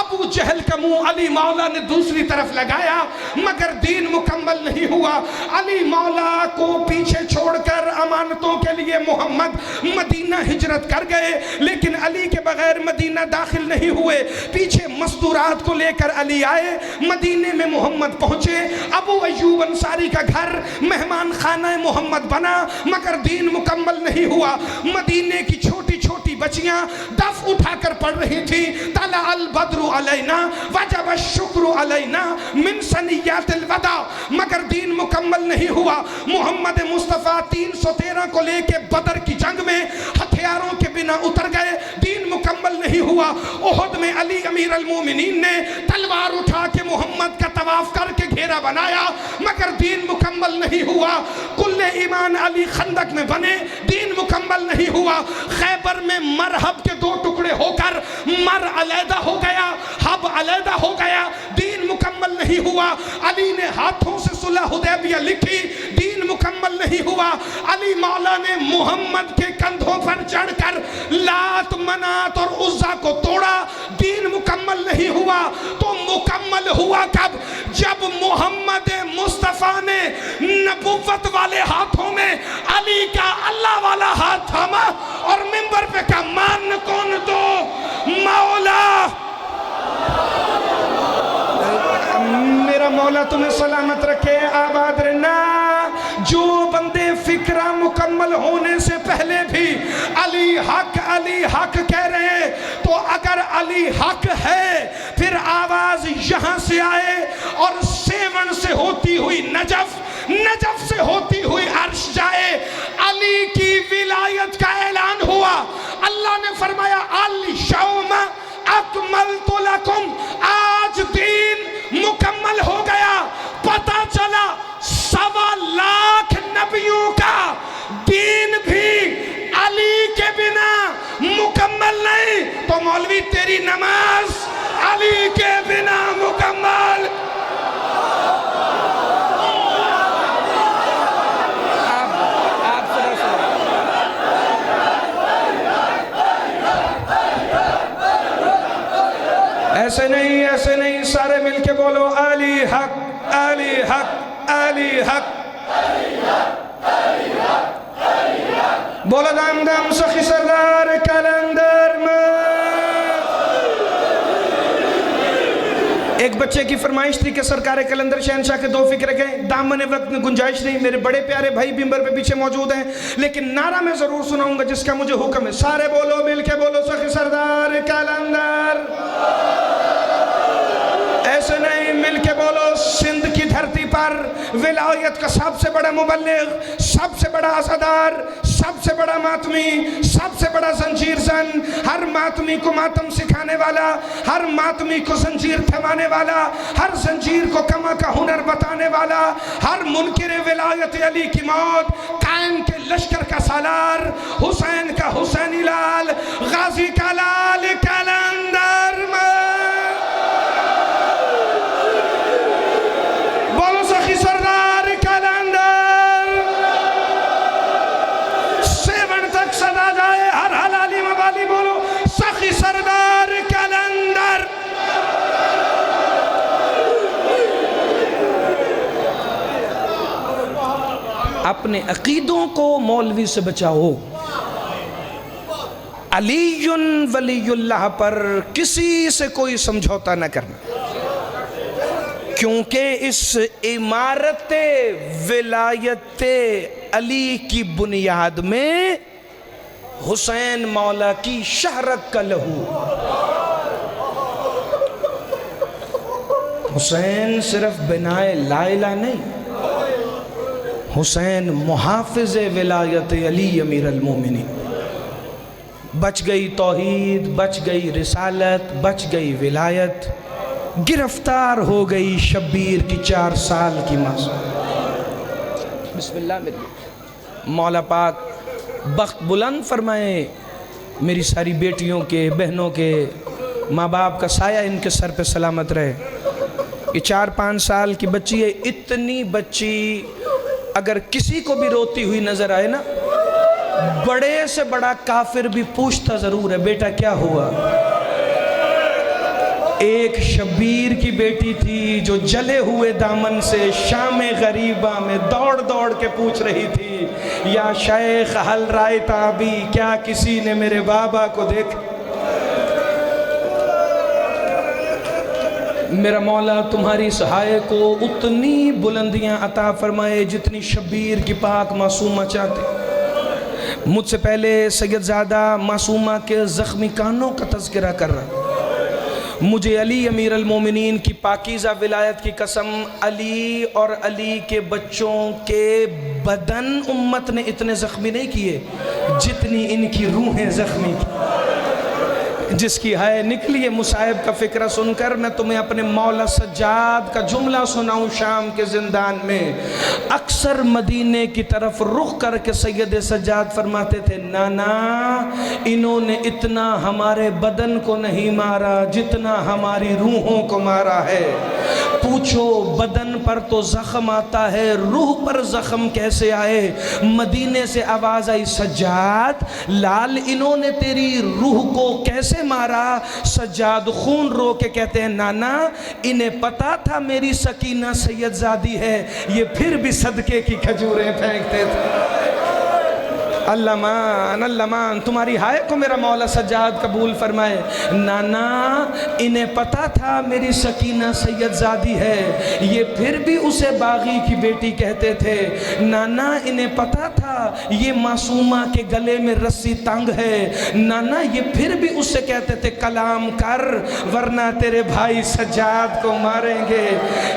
ابو جہل کا منہ علی مولا نے دوسری طرف لگایا، مگر دین مکمل نہیں ہوا۔ علی مولا کو پیچھے چھوڑ کر امانتوں کے لیے محمد مدینہ ہجرت کر گئے، لیکن علی کے بغیر مدینہ داخل نہیں ہوئے۔ پیچھے مستورات کو لے کر علی آئے، مدینے میں محمد پہنچے، ابو ایوب انصاری کا گھر مہمان خانہ محمد بنا، مگر دین مکمل نہیں ہوا۔ مدینے کی چھوٹی چھوٹی بچیاں دف اٹھا کر پڑھ رہی تھی، طلع البدر علینا وجب الشکر علینا من ثنیات الوداع، مگر دین مکمل نہیں ہوا۔ محمد مصطفیٰ 313 کو لے کے بدر کی جنگ میں ہتھیاروں کے بنا اتر گئے، دین مکمل نہیں ہوا۔ احد میں علی امیر المومنین نے تلوار اٹھا کے محمد کا طواف کر کے گھیرا بنایا، مگر دین مکمل نہیں ہوا۔ کل ایمان علی خندق میں بنے، دین مکمل نہیں ہوا۔ خیبر میں مرحب کے 2 ٹکڑے ہو کر مر علیحدہ ہو گیا، حب علیحدہ ہو گیا، دین مکمل نہیں ہوا۔ علی نے ہاتھوں سے صلح حدیبیہ لکھی، دین مکمل نہیں ہوا۔ علی مولا نے محمد کے کندھوں پر چڑھ کر لات منات اور عزا کو توڑا، دین مکمل نہیں ہوا۔ تو مکمل ہوا کب؟ جب محمد مصطفیٰ نے نبوت والے ہاتھوں میں علی کا اللہ والا ہاتھ تھاما اور منبر پہ کہا مان کون دو مولا، میرا مولا تمہیں سلامت رکھے، آباد رہنا۔ جو بندے فکرہ مکمل ہونے سے پہلے بھی علی حق کہہ رہے ہیں، تو اگر علی حق ہے پھر آواز یہاں سے آئے اور سیون سے ہوتی ہوئی نجف سے ہوتی ہوئی عرش جائے، علی کی ولایت کا اعلان ہوا۔ اللہ نے فرمایا الیوم اکملت لکم، آج دین مکمل ہو گیا۔ پتہ چلا 1.25 لاکھ نبیوں کا دین بھی علی کے بنا مکمل نہیں، تو مولوی تیری نماز علی کے بنا مکمل۔ ایسے نہیں، سارے مل کے بولو علی حق، علی حق، علی حق، بولو دام دام سخی سردار کلندر میں۔ ایک بچے کی فرمائش تھی کہ سرکار کلندر شہنشاہ کے 2 فکرے گئے، دامن وقت میں گنجائش نہیں، میرے بڑے پیارے بھائی بمبر پہ پیچھے موجود ہیں، لیکن نعرہ میں ضرور سناؤں گا جس کا مجھے حکم ہے۔ سارے بولو، مل کے بولو سخی سردار کلندر۔ ایسے نہیں، مل کے بولو سندھ کی دھرتی پر ولایت کا سب سے بڑا مبلغ، سب سے بڑا عزادار، سب سے بڑا ماتمی، سب سے بڑا زنجیر زن، ہر ماتمی کو ماتم سکھانے والا، ہر ماتمی کو زنجیر تھمانے والا، ہر زنجیر کو کما کا ہنر بتانے والا، ہر منکر ولایت علی کی موت، قائم کے لشکر کا سالار، حسین کا حسینی لال، غازی کا لال کلندر میں بولو سخی سردار کلندر، سیون تک صدا جائے ہر حلالی موالی، بولو سخی سردار کلندر۔ اپنے عقیدوں کو مولوی سے بچاؤ، علی ولی اللہ پر کسی سے کوئی سمجھوتا نہ کرنا، کیونکہ اس عمارت ولایت علی کی بنیاد میں حسین مولا کی شہرت کا لہو۔ حسین صرف بنائے لا الہ نہیں، حسین محافظ ولایت علی امیر المومنین۔ بچ گئی توحید، بچ گئی رسالت، بچ گئی ولایت، گرفتار ہو گئی شبیر کی 4 سال کی معصوم۔ بسم اللہ میری مولا پاک بخت بلند فرمائے میری ساری بیٹیوں کے، بہنوں کے، ماں باپ کا سایہ ان کے سر پہ سلامت رہے۔ یہ 4-5 سال کی بچی ہے، اتنی بچی اگر کسی کو بھی روتی ہوئی نظر آئے نا، بڑے سے بڑا کافر بھی پوچھتا ضرور ہے بیٹا کیا ہوا۔ ایک شبیر کی بیٹی تھی جو جلے ہوئے دامن سے شام غریبہ میں دوڑ دوڑ کے پوچھ رہی تھی، یا شیخ حل رائے تابی، کیا کسی نے میرے بابا کو دیکھا؟ میرا مولا تمہاری سہائے کو اتنی بلندیاں عطا فرمائے جتنی شبیر کی پاک معصومہ چاہتے۔ مجھ سے پہلے سید زادہ معصومہ کے زخمی کانوں کا تذکرہ کر رہا، مجھے علی امیر المومنین کی پاکیزہ ولایت کی قسم، علی اور علی کے بچوں کے بدن امت نے اتنے زخمی نہیں کیے جتنی ان کی روحیں زخمی کی۔ جس کی ہائے نکلی ہے مصائب کا فکرہ سن کر، میں تمہیں اپنے مولا سجاد کا جملہ سناؤں شام کے زندان میں۔ اکثر مدینے کی طرف رخ کر کے سید سجاد فرماتے تھے، نانا انہوں نے اتنا ہمارے بدن کو نہیں مارا جتنا ہماری روحوں کو مارا ہے۔ پوچھو بدن پر تو زخم آتا ہے، روح پر زخم کیسے آئے؟ مدینے سے آواز آئی، سجاد لال انہوں نے تیری روح کو کیسے مارا؟ سجاد خون رو کے کہتے ہیں، نانا انہیں پتا تھا میری سکینہ سید زادی ہے، یہ پھر بھی صدقے کی کھجوریں پھینکتے تھے۔ اللہ مان اللہ مان، تمہاری ہائے کو میرا مولا سجاد قبول فرمائے۔ نانا انہیں پتا تھا میری سکینہ سید زادی ہے، یہ پھر بھی اسے باغی کی بیٹی کہتے تھے۔ نانا انہیں پتا تھا یہ معصومہ کے گلے میں رسی تنگ ہے، نانا یہ پھر بھی اسے کہتے تھے کلام کر ورنہ تیرے بھائی سجاد کو ماریں گے۔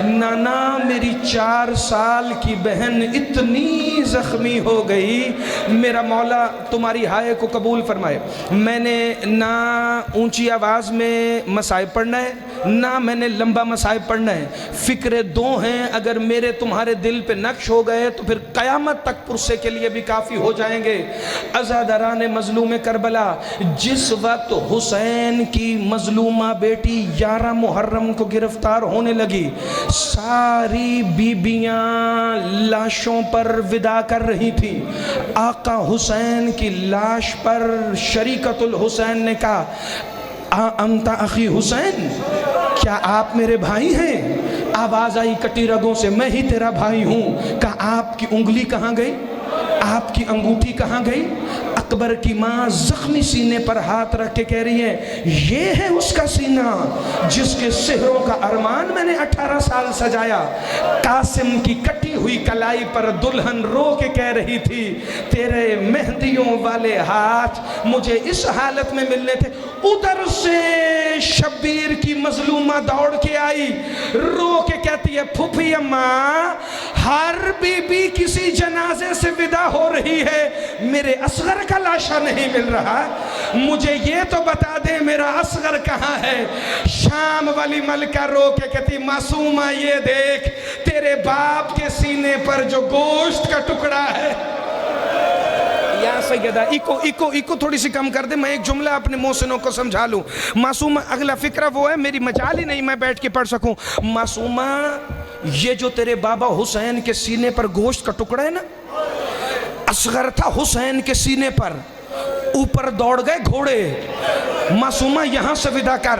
نانا میری 4 سال کی بہن اتنی زخمی ہو گئی، میرا مولا تمہاری ہائے کو قبول فرمائے۔ میں نے نہ اونچی آواز میں مصائب پڑھنا ہے، نہ میں نے لمبا مصائب پڑھنا ہے، فکرے 2 ہیں، اگر میرے تمہارے دل پہ نقش ہو گئے تو پھر قیامت تک پرسے کے لیے بھی کافی ہو جائیں گے۔ عزاداران مظلوم کربلا، جس وقت حسین کی مظلومہ بیٹی 11 محرم کو گرفتار ہونے لگی، ساری بیبیاں لاشوں پر ودا کر رہی تھی، آقا حسین کی لاش پر شریکت الحسین نے کہا، انت اخی حسین، کیا آپ میرے بھائی ہیں؟ آواز آئی کٹی رگوں سے، میں ہی تیرا بھائی ہوں۔ کہا آپ کی انگلی کہاں گئی؟ آپ کی انگوٹھی کہاں گئی؟ اکبر کی ماں زخمی سینے پر ہاتھ رکھ کے کہہ رہی ہے، یہ ہے اس کا سینہ جس کے سحروں کا ارمان میں نے 18 سال سجایا۔ قاسم کی کٹی ہوئی کلائی پر دلہن رو کے کہہ رہی تھی، تیرے مہندیوں والے ہاتھ مجھے اس حالت میں ملنے تھے۔ ادھر سے یہ شبیر کی مظلومہ دوڑ کے آئی، رو کے کہتی ہے پھوپھی اماں ہر بی بی کسی جنازے سے ودا ہو رہی ہے، میرے اصغر کا لاشا نہیں مل رہا، مجھے یہ تو بتا دے میرا اصغر کہاں ہے؟ شام والی ملکہ رو کے کہتی معصومہ یہ دیکھ تیرے باپ کے سینے پر جو گوشت کا ٹکڑا ہے۔ یا سیدہ ایکو تھوڑی سی کم کر دے، میں ایک جملہ اپنے محسنوں کو سمجھا لوں۔ معصومہ اگلا فکرہ وہ ہے، میری مجال ہی نہیں میں بیٹھ کے پڑھ سکوں۔ معصومہ یہ جو تیرے بابا حسین کے سینے پر گوشت کا ٹکڑا ہے نا، اصغر تھا حسین کے سینے پر، اوپر دوڑ گئے گھوڑے، معصومہ یہاں سے ودا کر۔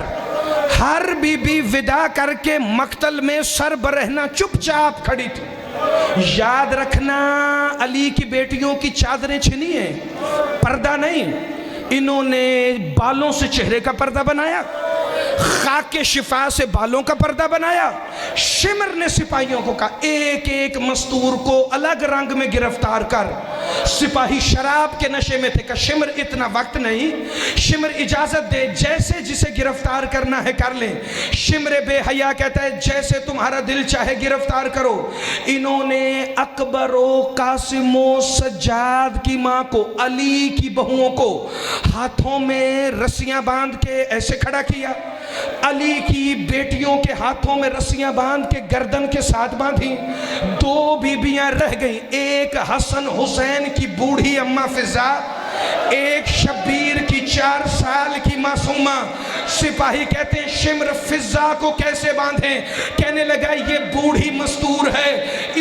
ہر بی بی ودا کر کے مقتل میں سر برہنہ چپ چاپ کھڑی تھی۔ یاد رکھنا علی کی بیٹیوں کی چادریں چھنی ہیں، پردہ نہیں، انہوں نے بالوں سے چہرے کا پردہ بنایا، خاک شفا سے بالوں کا پردہ بنایا۔ شمر نے سپاہیوں کو کہا ایک ایک مستور کو الگ رنگ میں گرفتار کر۔ سپاہی شراب کے نشے میں تھے کہ شمر اتنا وقت نہیں، شمر اجازت دے جیسے جسے گرفتار کرنا ہے کر لیں۔ شمر بے حیا کہتا ہے جیسے تمہارا دل چاہے گرفتار کرو۔ انہوں نے اکبر و قاسم و سجاد کی ماں کو، علی کی بہوؤں کو ہاتھوں میں رسیاں باندھ کے ایسے کھڑا کیا، علی کی بیٹیوں کے ہاتھوں میں رسیاں باندھ کے گردن کے ساتھ باندھی۔ دو بیبیاں رہ گئیں، ایک حسن حسین کی بوڑھی اماں فضا، ایک شبیر کی 4 سال کی معصومہ۔ سپاہی کہتے ہیں شمر فضا کو کیسے باندھیں؟ کہنے لگا یہ بوڑھی مستور ہے،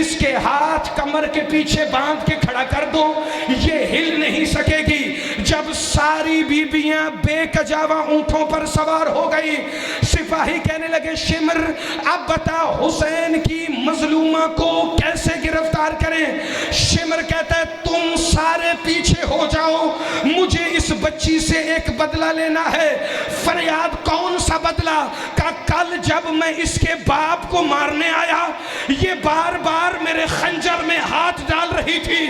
اس کے ہاتھ کمر کے پیچھے باندھ کے کھڑا کر دو، یہ ہل نہیں سکے گی۔ جب ساری بیبیاں بے کجاوا اونٹوں پر سوار ہو گئی، سپاہی کہنے لگے شمر اب بتا حسین کی مظلومہ کو کیسے گرفتار کریں؟ شمر کہتا ہے تم سارے پیچھے ہو جاؤ، مجھے اس بچی سے ایک بدلہ لینا ہے۔ فریاد کون سا بدلہ؟ کہ کل جب میں اس کے باپ کو مارنے آیا، یہ بار بار میرے خنجر میں ہاتھ ڈال رہی تھی،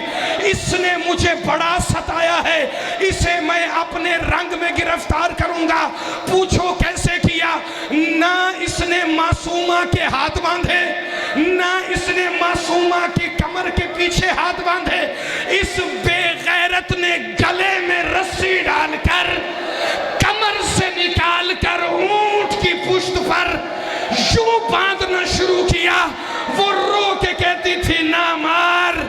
اس نے مجھے بڑا ستایا ہے، اسے میں اپنے رنگ میں گرفتار کروں گا۔ پوچھو کیسے کیا؟ نہ اس نے معصومہ کے ہاتھ باندھے، نہ اس نے معصومہ کی کمر کے پیچھے ہاتھ باندھے، اس بے غیرت نے گلے میں رسی ڈال کر کمر سے نکال کر اونٹ کی پشت پر یوں باندھنا شروع کیا۔ وہ رو کے کہتی تھی نہ مار،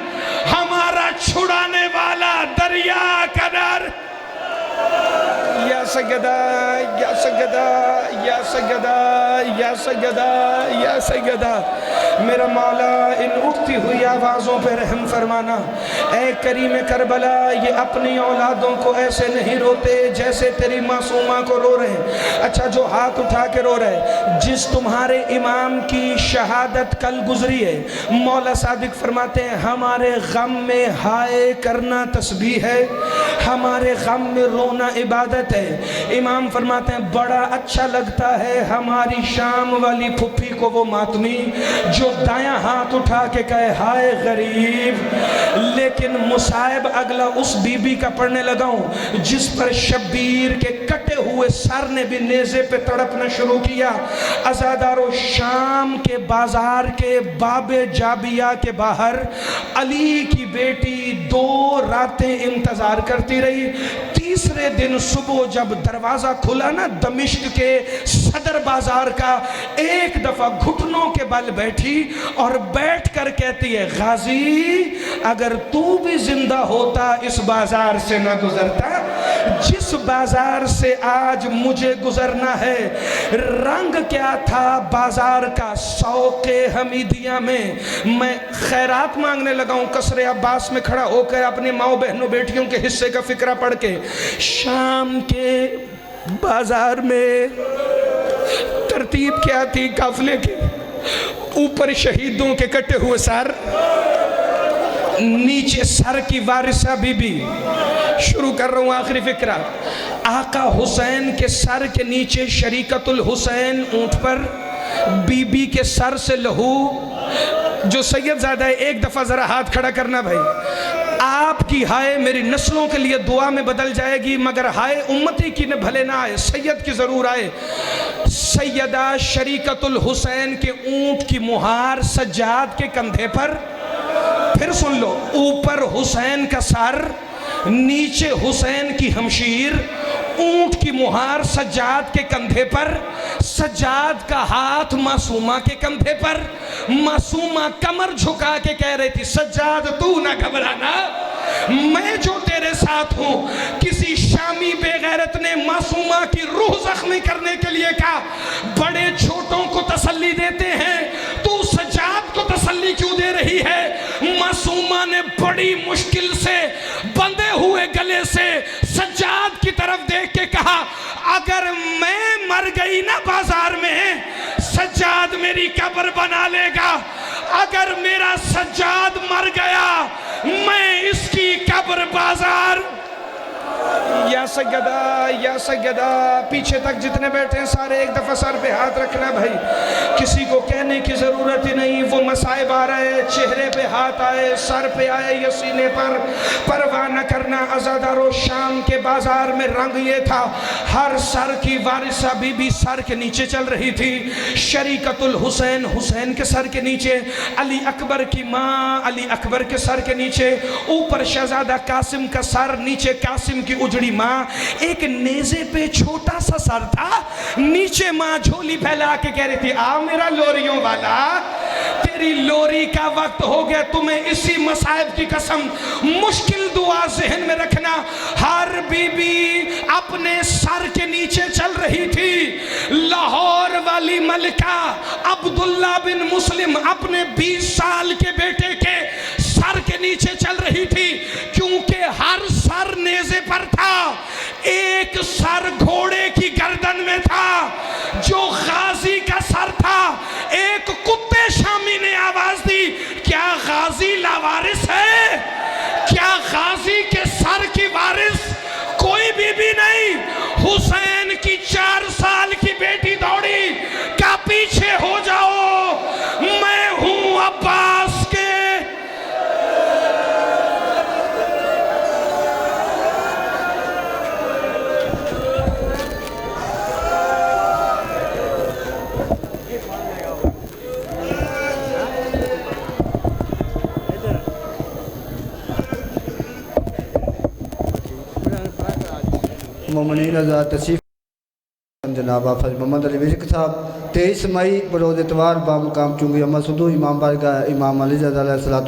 ہمارا چھڑانے والا دریا کا در۔ یا سیدہ یا سیدہ یا سیدہ یا سیدہ یا سیدہ، میرا مولا ان اٹھتی ہوئی آوازوں پہ رحم فرمانا۔ اے کریم کربلا، یہ اپنی اولادوں کو ایسے نہیں روتے جیسے تیری معصومہ کو رو رہے ہیں۔ اچھا جو ہاتھ اٹھا کے رو رہے، جس تمہارے امام کی شہادت کل گزری ہے، مولا صادق فرماتے ہیں ہمارے غم میں ہائے کرنا تسبیح ہے، ہمارے غم میں رونا عبادت ہے۔ امام فرماتے ہیں بڑا اچھا لگتا ہے ہماری شام والی پھپھی کو وہ ماتمی جو دایاں ہاتھ اٹھا کے کہے ہائے غریب، لیکن مصائب اگلا اس بی بی کا پڑھنے لگا ہوں جس پر شبیر کے کٹے ہوئے سر نے بھی نیزے پہ تڑپنا شروع کیا۔ عزادارو، شام کے بازار کے باب جابیہ کے باہر علی کی بیٹی 2 راتیں انتظار کرتی رہی۔ تیسرے دن صبح جب دروازہ کھلا نا دمشق کے صدر بازار کا، ایک دفعہ گھٹنوں کے بل بیٹھی اور بیٹھ کر کہتی ہے غازی اگر تو بھی زندہ ہوتا اس بازار سے نہ گزرتا جس بازار سے آج مجھے گزرنا ہے۔ رنگ کیا تھا بازار کا؟ سوق حمیدیہ میں خیرات مانگنے لگا ہوں قصر عباس میں کھڑا ہو کر اپنے ماؤں بہنوں بیٹیوں کے حصے کا فکرہ پڑھ کے۔ شام کے بازار میں ترتیب کیا تھی قافلے کی؟ اوپر شہیدوں کے کٹے ہوئے سر، نیچے سر کی وارثہ بی بی۔ شروع کر رہا ہوں آخری فکرہ۔ آقا حسین کے سر کے نیچے شریکت الحسین اونٹ پر، بی بی کے سر سے لہو۔ جو سید زادہ ہے ایک دفعہ ذرا ہاتھ کھڑا کرنا بھائی۔ آپ کی ہائے میری نسلوں کے لیے دعا میں بدل جائے گی، مگر ہائے امتی کی نے بھلے نہ آئے، سید کی ضرور آئے۔ سیدہ شریکت الحسین کے اونٹ کی مہار سجاد کے کندھے پر، پھر سن لو، اوپر حسین کا سر، نیچے حسین کی ہمشیر، اونٹ کی مہار سجاد کے کندھے پر، سجاد کا ہاتھ معصومہ کے کندھے پر، معصومہ کمر جھکا کے کہہ رہی تھی سجاد تو نہ گھبرانا، میں جو تیرے ساتھ ہوں۔ کسی شامی بے غیرت نے معصومہ کی روح زخمی کرنے کے لیے کہا بڑے چھوٹوں کو تسلی دیتے ہیں، تو سجاد کو تسلی کیوں دے رہی ہے؟ معصومہ نے بڑی مشکل سے بندھے ہوئے گلے سے سجاد کی طرف دیکھ کے کہا اگر میں مر گئی نا بازار میں سجاد میری قبر بنا لے گا، اگر میرا سجاد مر گیا میں اس کی قبر بازار۔ یا سیدہ یا سیدہ، پیچھے تک جتنے بیٹھے ہیں سارے ایک دفعہ سر پہ ہاتھ رکھنا بھائی، کسی کو کہنے کی ضرورت ہی نہیں، وہ مصائب آ رہے، چہرے پہ ہاتھ آئے، سر پہ آئے یا سینے پر، پرواہ نہ کرنا۔ عزادار و شام کے بازار میں رنگ یہ تھا، ہر سر کی وارثہ بی بی سر کے نیچے چل رہی تھی، شریکت الحسین حسین کے سر کے نیچے، علی اکبر کی ماں علی اکبر کے سر کے نیچے، اوپر شہزادہ قاسم کا سر، نیچے قاسم کی اجڑی ماں، ایک نیزے پہ چھوٹا سا سر تھا، نیچے ماں جھولی پھیلا کے کہہ رہی تھی آ میرا لوریوں والا، تیری لوری کا وقت ہو گیا، تمہیں اسی مصائب کی قسم مشکل دعا ذہن میں رکھنا۔ ہر بی بی اپنے سر کے نیچے چل رہی تھی۔ لاہور والی ملکہ عبداللہ بن مسلم اپنے 20 سال کے بیٹے کے سر کے نیچے چل رہی تھی، کیونکہ ہر سر نیزے پر تھا، ایک سر گھوڑے کی گردن میں تھا جو غازی کا سر تھا۔ ایک کتے شامی نے آواز دی کیا غازی لاوارث ہے؟ کیا غازی کے سر کی وارث کوئی بی بی نہیں؟ حسین کی 4 سال کی بیٹی دوڑی کہا پیچھے ہو جاؤ، میں ہوں عباس کے۔ مومنین آزاد تشریف جناب حافظ محمد علی وزق صاحب 23 مئی بروز اتوار بامقام چونگی امام صدو امام بارگاہ امام علی رضا علیہ السلام